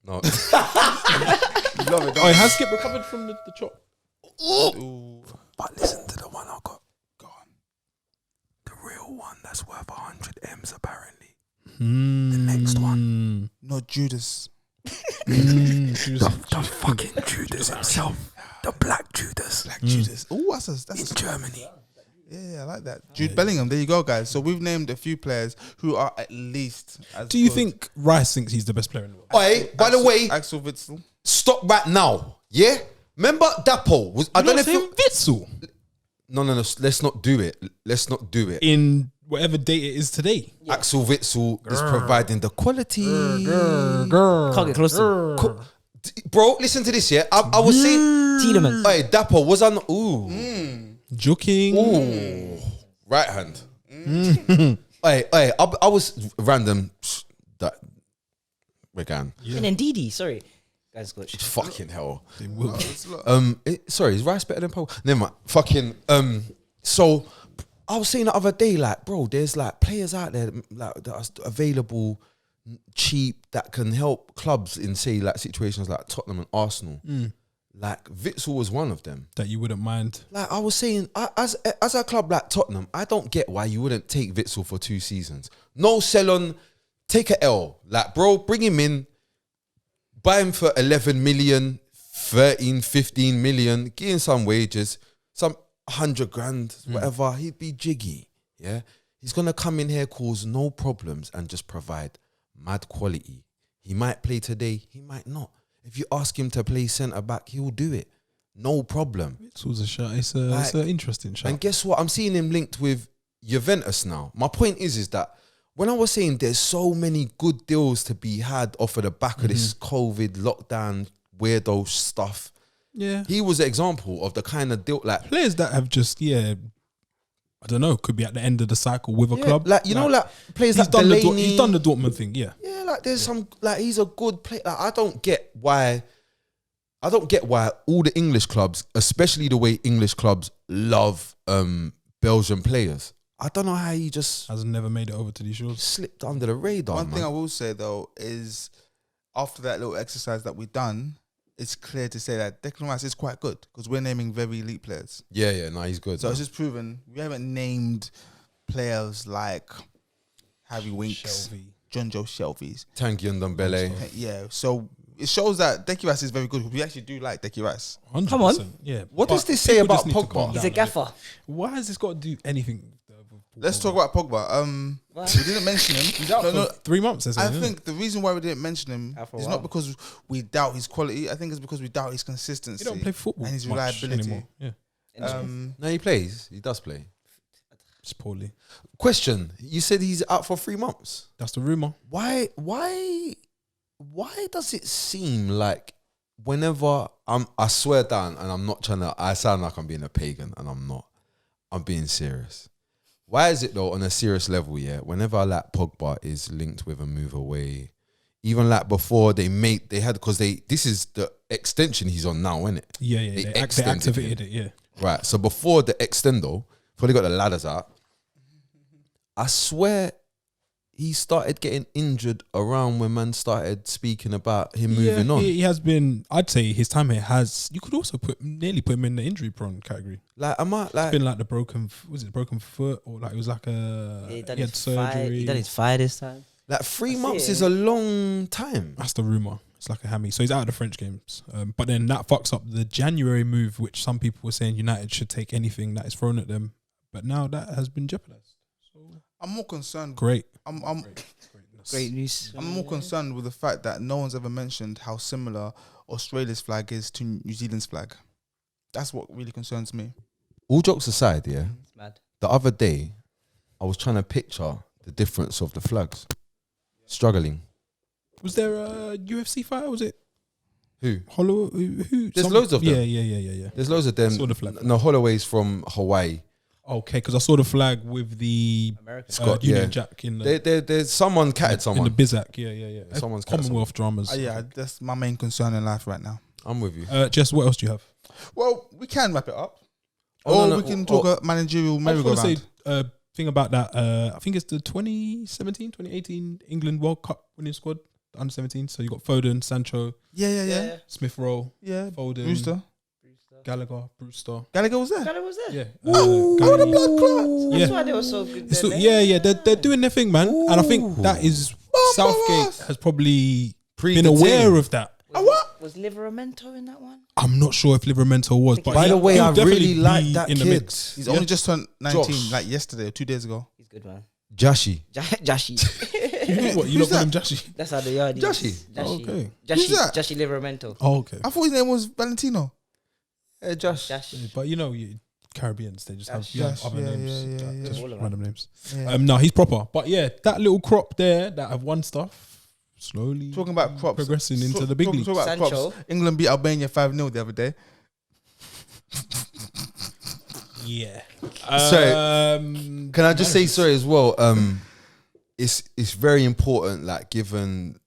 No. You love it, Oh, has Skip recovered from the chop? Ooh. But listen to the one I got. Go on. The real one that's worth 100 M's apparently. The next one. Not Judas. The fucking Judas himself. The Black Judas. Black Judas. Oh, that's Germany. Yeah, I like that. Jude Bellingham. There you go, guys. So we've named a few players who are at least as Do you good. think Rice thinks he's the best player in the world? Oi, by the way, Axel Witsel? stop right now. Yeah? Remember Dapo? I don't know if it, Witsel No. Let's not do it. Let's not do it. in whatever date it is today. Axel Witsel is providing the quality. Can't get close to him. Bro, listen to this, yeah? I was saying, Tielemans. hey, Dapo, was I not? Ooh. Joking. Ooh. Right hand. Hey, I was random. That we're going. And Ndidi, sorry. Guys, Scotch. Fucking hell. They will. Sorry, is Rice better than Paul? Never mind. Fucking. So I was saying the other day, like, bro, there's like players out there like that are available, cheap, that can help clubs in say like situations like Tottenham and Arsenal. Like Witsel was one of them. That you wouldn't mind. Like I was saying, as a club like Tottenham, I don't get why you wouldn't take Witsel for 2 seasons. No sell on, take a L. Like, bro, bring him in, buy him for 11 million, 13, 15 million, give him some wages, some 100 grand, whatever. He'd be jiggy. Yeah. He's gonna come in here, cause no problems, and just provide mad quality. He might play today, he might not. If you ask him to play centre back, he'll do it. no problem. It's a shot. It's an interesting shot. And guess what? I'm seeing him linked with Juventus now. My point is that when I was saying there's so many good deals to be had off of the back of this COVID lockdown weirdo stuff. Yeah, he was an example of the kind of deal like players that have just I don't know, could be at the end of the cycle with a club. Like you know, like players he's like done Delaney. he's done the Dortmund thing. Yeah, like there's some like he's a good player. Like I don't get why all the English clubs, especially the way English clubs love Belgian players. I don't know how he just has never made it over to these shores. Slipped under the radar. One thing I will say though is after that little exercise that we've done, it's clear to say that Declan Rice is quite good because we're naming very elite players. Yeah, no, he's good. So it's just proven we haven't named players like Harry Winks, John Joe Shelby's, Tanguy Ndombele. Yeah, so it shows that Declan Rice is very good. We actually do like Declan Rice. 100%. Come on. Yeah. What does this say about Pogba? He's a gaffer. Why has this got to do anything? Let's talk about Pogba. We didn't mention him. He's out for 3 months. I think the reason why we didn't mention him is not because we doubt his quality. I think it's because we doubt his consistency. He don't play football and his much reliability anymore. Yeah, No, he plays. He does play. it's poorly. Question: you said he's out for 3 months. That's the rumor. Why does it seem like whenever I swear down and I'm not trying to, I sound like I'm being a pagan and I'm not. I'm being serious. Why is it though on a serious level, whenever like Pogba is linked with a move away, even like before this is the extension he's on now, isn't it? Yeah. They activated it, yeah. Right. So before the extendo, before they got the ladders out, I swear he started getting injured around when man started speaking about him moving on. He has been, I'd say his time here you could also nearly put him in the injury prone category. Like, it's been like the broken foot or like it was like he had surgery. He done his fire this time. Like 3 months is a long time. That's the rumor. It's like a hammy. So he's out of the French games. But then that fucks up the January move, which some people were saying United should take anything that is thrown at them. But now that has been jeopardized. So I'm more concerned. Great. Great news. I'm more concerned with the fact that no one's ever mentioned how similar Australia's flag is to New Zealand's flag. That's what really concerns me. All jokes aside, It's mad. the other day, I was trying to picture the difference of the flags. Struggling. Was there a UFC fighter? Was it Who? Who? There's loads of them. Yeah. There's loads of them. I saw the flag. No, Holloway's from Hawaii. Okay, because I saw the flag with the American. Scott, Union Jack in the There's someone catted someone. in the Bizak. Yeah. Someone's catted Commonwealth dramas. Yeah, that's my main concern in life right now. I'm with you. Jess, what else do you have? Well, we can wrap it up. Oh, Or no, we can talk a managerial I was going to merry-go-round. say thing about that. I think it's the 2018 England World Cup winning squad, the under 17. So you got Foden, Sancho, Yeah. Smith Rowe, Yeah. Foden, Brewster. Gallagher, Brewster. Gallagher was there. Gallagher was there. Yeah. Ooh, Gary. the blood clots. That's Yeah. why they were so good. So, then, they're doing their thing, man. And I think that is Southgate us. has probably Pre been the aware team. of that. Was Liveramento in that one? I'm not sure if Livramento was, but By the way, he'll I definitely really like be that in the kid. mix. He's only just turned 19, Josh. like yesterday or 2 days ago. He's good, man. Jashi. Jashi. What, you Who's not call him Jashi? That's how the yard is. Jashi. Jashi. Okay. Who's that? Jashi Liveramento. Oh, okay. I thought his name was Valentino. Josh. Jashi. But Caribbeans, they just have Jash. other Yeah, names. yeah. Just All of them. random names. Yeah. No, he's proper. But yeah, that little crop there that have won stuff, slowly Talking about crops. progressing into the big leagues. Talk about Sancho. crops. England beat Albania 5-0 the other day. Yeah. Can I just say sorry as well? It's very important, like given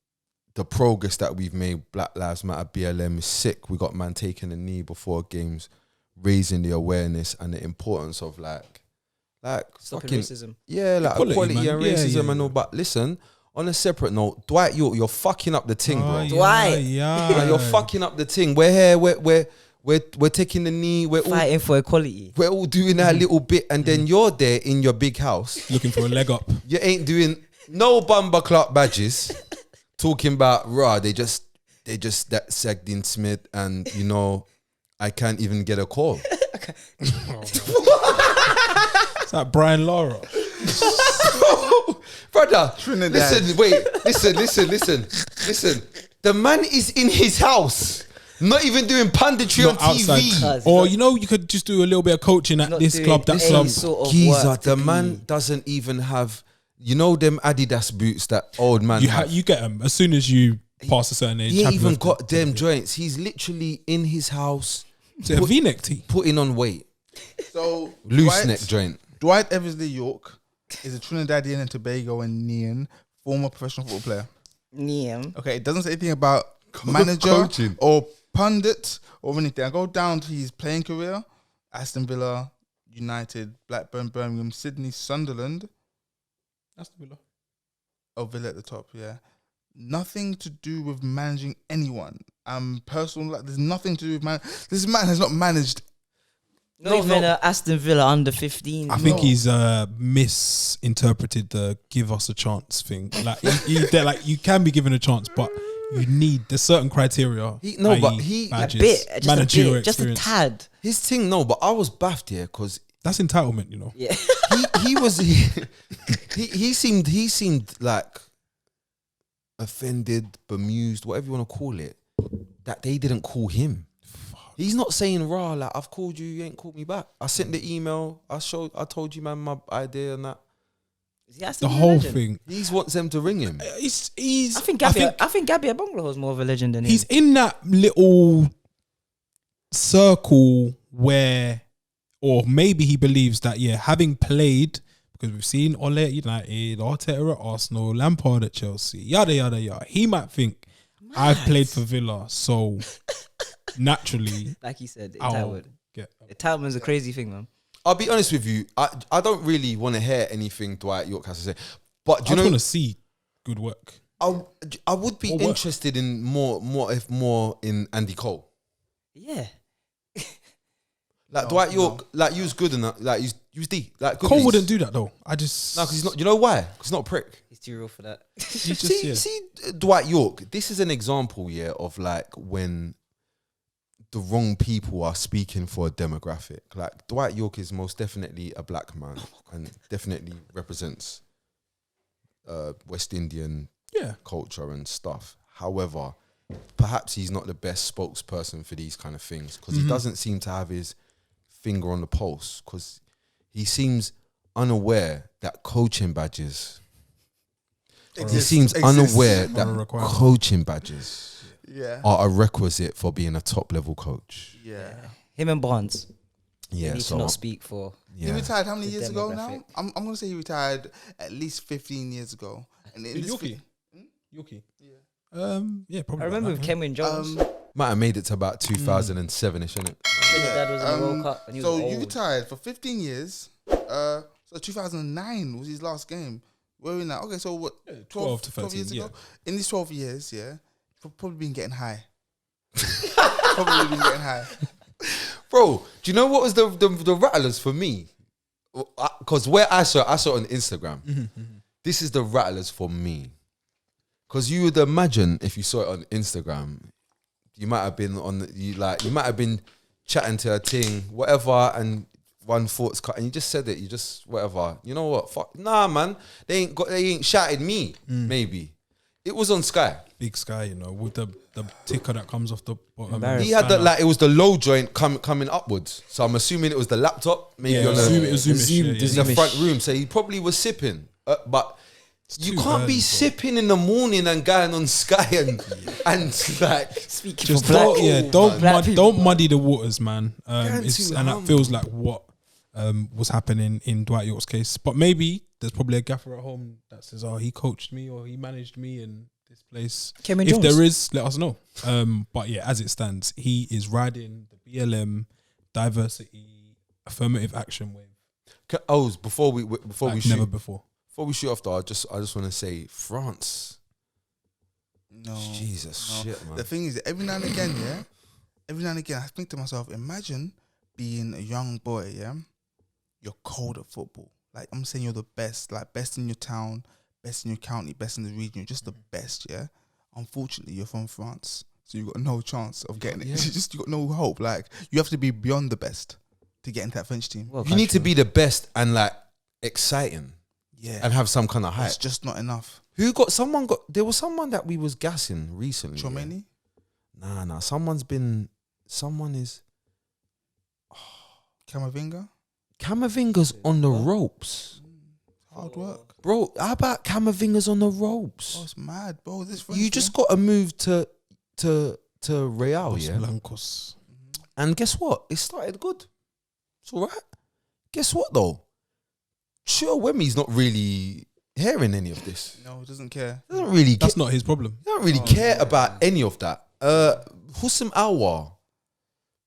the progress that we've made. Black Lives Matter, BLM is sick. We got man taking a knee before games, raising the awareness and the importance of like Stopping fucking racism. yeah, like Equality, equality man. and Yeah, racism yeah, and all. yeah. But listen, on a separate note, Dwight, you're fucking up the ting, bro. Dwight. Like, you're fucking up the ting. We're here. We're taking the knee. We're all Fighting for equality. we're all doing that little bit, and then you're there in your big house. looking for a leg up. You ain't doing no bumper clock badges. Talking about they just that sacked in Smith, and I can't even get a call. It's like Brian Lara. Brother, Trinidad. listen. The man is in his house. Not even doing punditry on Not outside. TV. Or you could just do a little bit of coaching at Not this doing club, that any club. sort of Geezer, work to the be- man doesn't even have, them Adidas boots that old man have. You get them as soon as you pass a certain age. He ain't happy even birthday. got them joints. He's literally in his house Is it a V-neck tee? putting on weight. So Loose neck joint. Dwight Eversley York is a Trinidadian and Tobago and Nian former professional football player. Niam. Okay, it doesn't say anything about manager Coaching. or pundit or anything. I go down to his playing career: Aston Villa, United, Blackburn, Birmingham, Sydney, Sunderland. That's the Villa. Oh, Villa at the top, yeah. Nothing to do with managing anyone. Personal, like there's nothing to do with This man has not managed. Not even Aston Villa under 15. I think he's misinterpreted the "give us a chance" thing. Like, they're like, you can be given a chance, but there's certain criteria. Badges, managerial just a experience. tad. His thing, no, but I was baffed here because That's entitlement, Yeah. he seemed like offended, bemused, whatever you want to call it, that they didn't call him. He's not saying raw like I've called you, you ain't called me back. I sent the email, I told you man my idea and that. The whole thing. He wants them to ring him. He's I think Gabby Abonglo is more of a legend than him. he's in that little circle where, or maybe he believes that, having played, because we've seen Ole at United, Arteta at Arsenal, Lampard at Chelsea, yada yada yada. He might think I've played for Villa, so naturally, like he said, I'll entitlement. get. Entitlement's a crazy thing, man. I'll be honest with you, I don't really want to hear anything Dwight York has to say. But I do you just know, want to see good work. I would be Or work. interested in more in Andy Cole. Yeah. Like Dwight York, like he was good enough. Like he was D. Like good Cole piece. wouldn't do that though. I just No, because he's not. You know why? Because he's not a prick. He's too real for that. he's just, See, Dwight York. This is an example, of like when the wrong people are speaking for a demographic. Like Dwight York is most definitely a black man and definitely represents West Indian culture and stuff. However, perhaps he's not the best spokesperson for these kind of things because he doesn't seem to have his finger on the pulse because he seems unaware that coaching badges. He seems unaware that coaching badges are a requisite for being a top level coach. Yeah. Him and Barnes. Yeah, They need so to not speak for. He retired how many The years ago now? demographic. I'm going to say he retired at least 15 years ago. And in this Yuki. Probably. I remember with Kenwin Jones. might have made it to about 2007ish, innit? His dad was in the World Cup and he was so old. you retired for 15 years. So 2009 was his last game. Where are we now? Okay, so what? 12 to 13 years ago? yeah. In these 12 years, probably been getting high. Probably been getting high. Bro, do you know what was the rattlers for me? Because where I saw it on Instagram. This is the rattlers for me. Because you would imagine if you saw it on Instagram, you might have been you might have been chatting to a thing, whatever, and one thought's cut, and you just said it. You just whatever. You know what? Fuck, nah, man. They ain't shouted me. Maybe it was on Sky. Big Sky, with the ticker that comes off the bottom. Embarrassing. He had it was the low joint coming upwards. So I'm assuming it was the laptop, maybe on Zoom, the, it was Zoomish, in the front room. So he probably was sipping, but. You too can't be early, bro. sipping in the morning and going on Sky and like Speaking Just for black don't, people. don't muddy the waters, man. Going It's, too and that humble. feels like what was happening in Dwight York's case. But maybe there's probably a gaffer at home that says, "Oh, he coached me or he managed me in this place." Kenwin If Jones. there is, let us know. But yeah, as it stands, he is riding the BLM diversity affirmative action wave before we like shoot never before. before we shoot off though, I just want to say France. No. Jesus no. shit, man. The thing is, every now and again, I think to myself, imagine being a young boy, you're cold at football. Like, I'm saying you're the best, like best in your town, best in your county, best in the region. You're just the best, Unfortunately, you're from France, so you got no chance of getting it. Yeah. You got no hope. Like, you have to be beyond the best to get into that French team. Well, You need to be the best and like exciting Yeah, and have some kind of hype. it's just not enough. There was someone that we was gassing recently. Chomeni? Nah. Someone is. Camavinga's on the ropes. Hard work. Bro, how about Camavinga's on the ropes? Oh, it's mad, bro. This You just got to move to Real, Los yeah? Blancos. And guess what? It started good. It's all right. Guess what, though? Sure, Wemmy's not really hearing any of this. No, he doesn't care. He doesn't really That's not his problem. He don't really care about any of that. Houssem Aouar,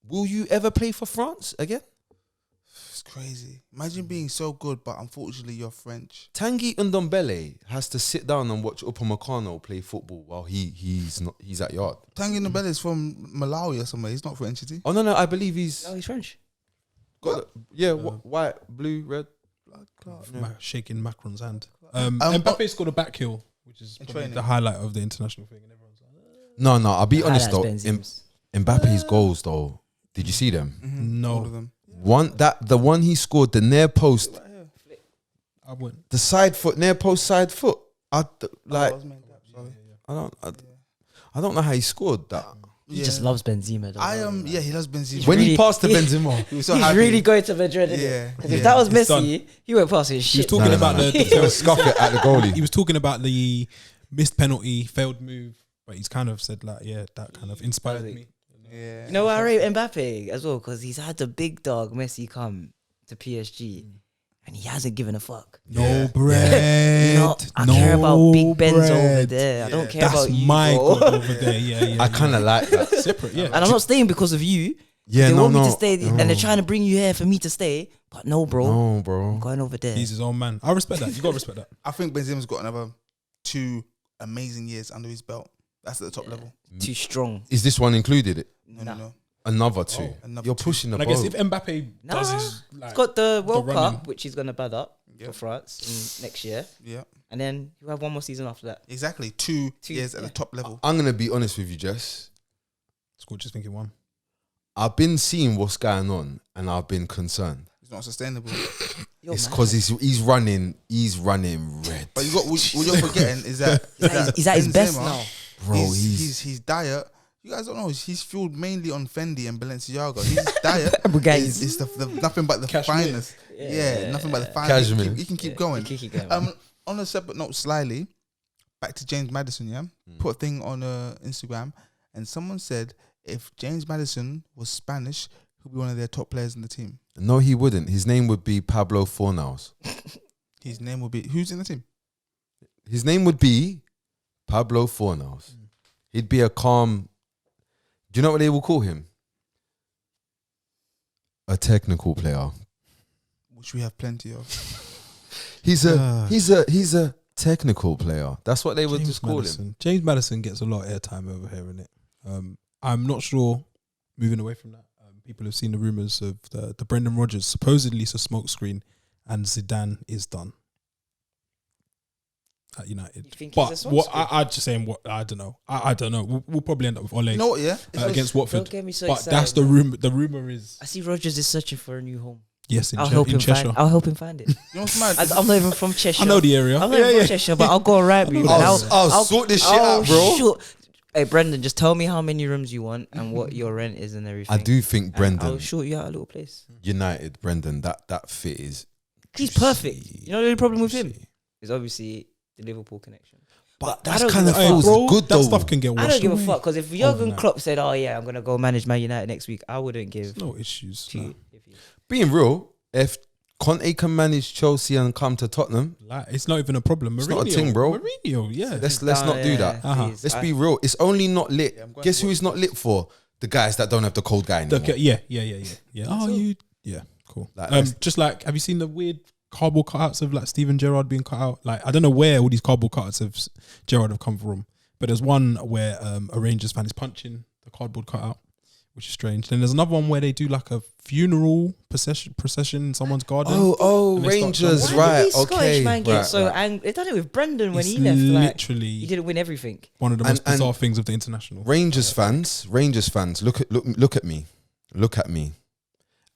will you ever play for France again? It's crazy. Imagine being so good, but unfortunately you're French. Tanguy Ndombele has to sit down and watch Upamecano play football while he's at yard. Tanguy Ndombele is from Malawi or somewhere. He's not French, is he? Oh no, I believe he's Oh, he's French. got white, blue, red. Shaking Macron's hand. but- Mbappe scored a back heel, which is In probably training. the highlight of the international thing. And everyone's like, No, I'll be honest though. Highlights Benzema's. Mbappe's goals though, did you see them? No. All of them. The one he scored, the near post, I wouldn't. the side foot, near post side foot. I was made up, sorry. I don't know how he scored that. He just loves Benzema. Though, Yeah, he loves Benzema. When he really- passed to Benzema, he was so he's happy. really going to Madrid. Yeah, Because yeah. if that was It's done. Messi, he went past his He was shit. talking about no. the He was scuff it at the goalie. He was talking about the missed penalty, failed move, but he's kind of said like, yeah, that kind of inspired me. Yeah. You know what I rate Mbappe as well? Because he's had the big dog Messi come to PSG and he hasn't given a fuck. No bread. You know, I care about Big Ben's over bread. there. I don't care That's about you. my bro. God over there. Yeah. I kind of like that. separate. Yeah. And I'm not staying because of you. Yeah, They no, want me no, to stay and no. they're trying to bring you here for me to stay. But no, bro. No, bro. I'm going over there. He's his own man. I respect that. You got to respect that. I think Benzema's got another 2 amazing years under his belt. That's at the top level. Too strong. Is this one included? No. Another two. another You're two. pushing the And I guess boat. if Mbappe does his He's like, got the World running. Cup, which he's going to bad up Yeah. for France next year. Yeah, And then you have one more season after that. exactly. 2 Two, years at yeah. the top level. I'm gonna be honest with you, Jess. scored just thinking one. I've been seeing what's going on, and I've been concerned. It's not sustainable. You're It's mad. because he's running red. But what you're forgetting is that He's at his best Benzema, now. Bro, his diet. You guys don't know. He's fueled mainly on Fendi and Balenciaga. His diet Bugatti. is the nothing but the Cashmere. finest. Yeah, nothing but the finest. Cashmere. You can keep going. Keep going. On a separate note, slyly, back to James Maddison. Yeah, put a thing on Instagram, and someone said if James Maddison was Spanish, he'll be one of their top players in the team. No, he wouldn't. His name would be Pablo Fornals. His name will be who's in the team? His name would be Pablo Fornals. He'd be a calm. Do you know what they will call him? A technical player. Which we have plenty of. He's a technical player. That's what they would James just call him. Maddison. James Maddison gets a lot of airtime over here, innit? I'm not sure. Moving away from that, people have seen the rumors of the Brendan Rodgers supposedly it's a smokescreen, and Zidane is done at United. You think But he's a what smokescreen? I just saying what I don't know. I don't know. We'll probably end up with Ole You know what? Yeah, against Watford. Don't get me so But excited. that's the man. rumor. The rumor is I see Rogers is searching for a new home. yes in, I'll help him Cheshire. find. I'll help him find it. You know what's mad? I'm not even from Cheshire. I know the area. I'm not even from Cheshire, but I'll go right with you. I'll sort this shit out, bro. Hey, Brendan, just tell me how many rooms you want and what your rent is and everything. I do think And Brendan, I'll sort you out a little place. United, Brendan, that fit is. He's juicy, perfect. You know the only problem with him juicy. is obviously the Liverpool connection. But I that's don't kind of give a Hey, fuck. bro, good that though. stuff can get washed I don't give a away. fuck because if Jurgen Klopp said, "Oh yeah, I'm gonna go manage Man United next week," I wouldn't give No issues. to Nah. you. If you Being real, if Conte can manage Chelsea and come to Tottenham, Like, it's not even a problem. Mourinho, It's not a thing, bro. Mourinho, yeah. let's not do that. please. Let's be real. It's only not lit. I'm going Guess to who it's not lit for? The guys that don't have the cold guy anymore. Okay, yeah. Oh, cool. Like, just like, have you seen the weird cardboard cutouts of like Steven Gerrard being cut out? Like, I don't know where all these cardboard cutouts of Gerrard have come from, but there's one where a Rangers fan is punching the cardboard cutout, which is strange. Then there's another one where they do like a funeral procession in someone's garden. Oh, And they start Rangers, jumping. Why right? did these Scottish Okay, man get right, so right. angry? They done it with Brendan when It's he left. Like, literally he didn't win everything. one of the And- most bizarre things of the international. Rangers fans, look at me.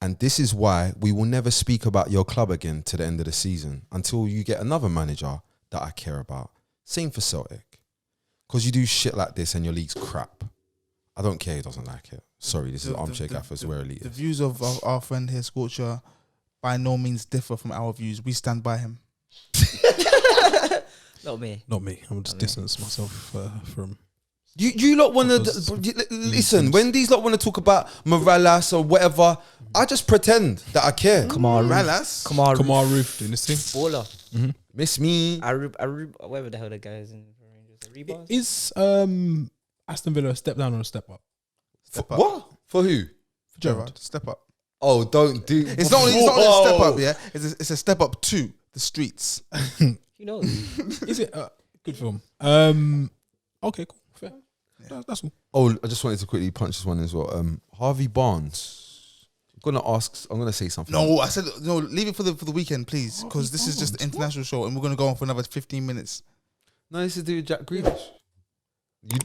And this is why we will never speak about your club again to the end of the season until you get another manager that I care about. Same for Celtic. Because you do shit like this and your league's crap. I don't care. He doesn't like it. Sorry, this is Armchair Gaffers. We're elite. The views of our friend here, Scorcher, by no means differ from our views. We stand by him. Not me. Not me. I'm just distance myself from. You lot want to listen when these lot want to talk about Morales or whatever. I just pretend that I care. Kamar Malas. Kamar Roof doing this thing. Baller. Miss me. Arub, whatever the hell the guy is in Rangers. Is Aston Villa a step down or a step up? Step up. What for who? For Gerrard. Gerrard, step up. Oh, don't do. It's not only a step up, yeah. It's a step up to the streets. You know. Is it good film? Okay, cool, fair. That's all. Oh, I just wanted to quickly punch this one as well. Harvey Barnes. I'm gonna say something. No, I said no. Leave it for the weekend, please, because this is just an international show, and we're gonna go on for another 15 minutes. No, this is to do with Jack Grealish.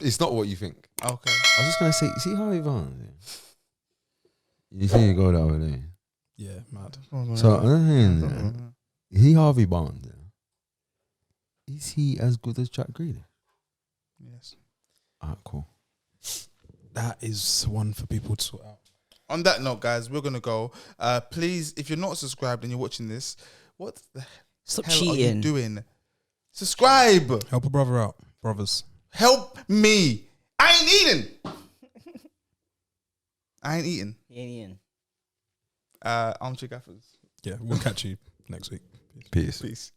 It's not what you think. Okay. I was just gonna say, see Harvey Barnes. You see you go that way there. Yeah, mad. So he Harvey Barnes. Yeah. Is he as good as Jack Grealish? Yes. Alright, cool. That is one for people to sort out. On that note, guys, we're gonna go. Please, if you're not subscribed and you're watching this, what the Stop hell are cheating. you doing? Subscribe. Help a brother out, brothers. Help me. I ain't eating. I ain't eating. Ian. Armchair Gaffers. Yeah, we'll catch you next week. Peace. Peace.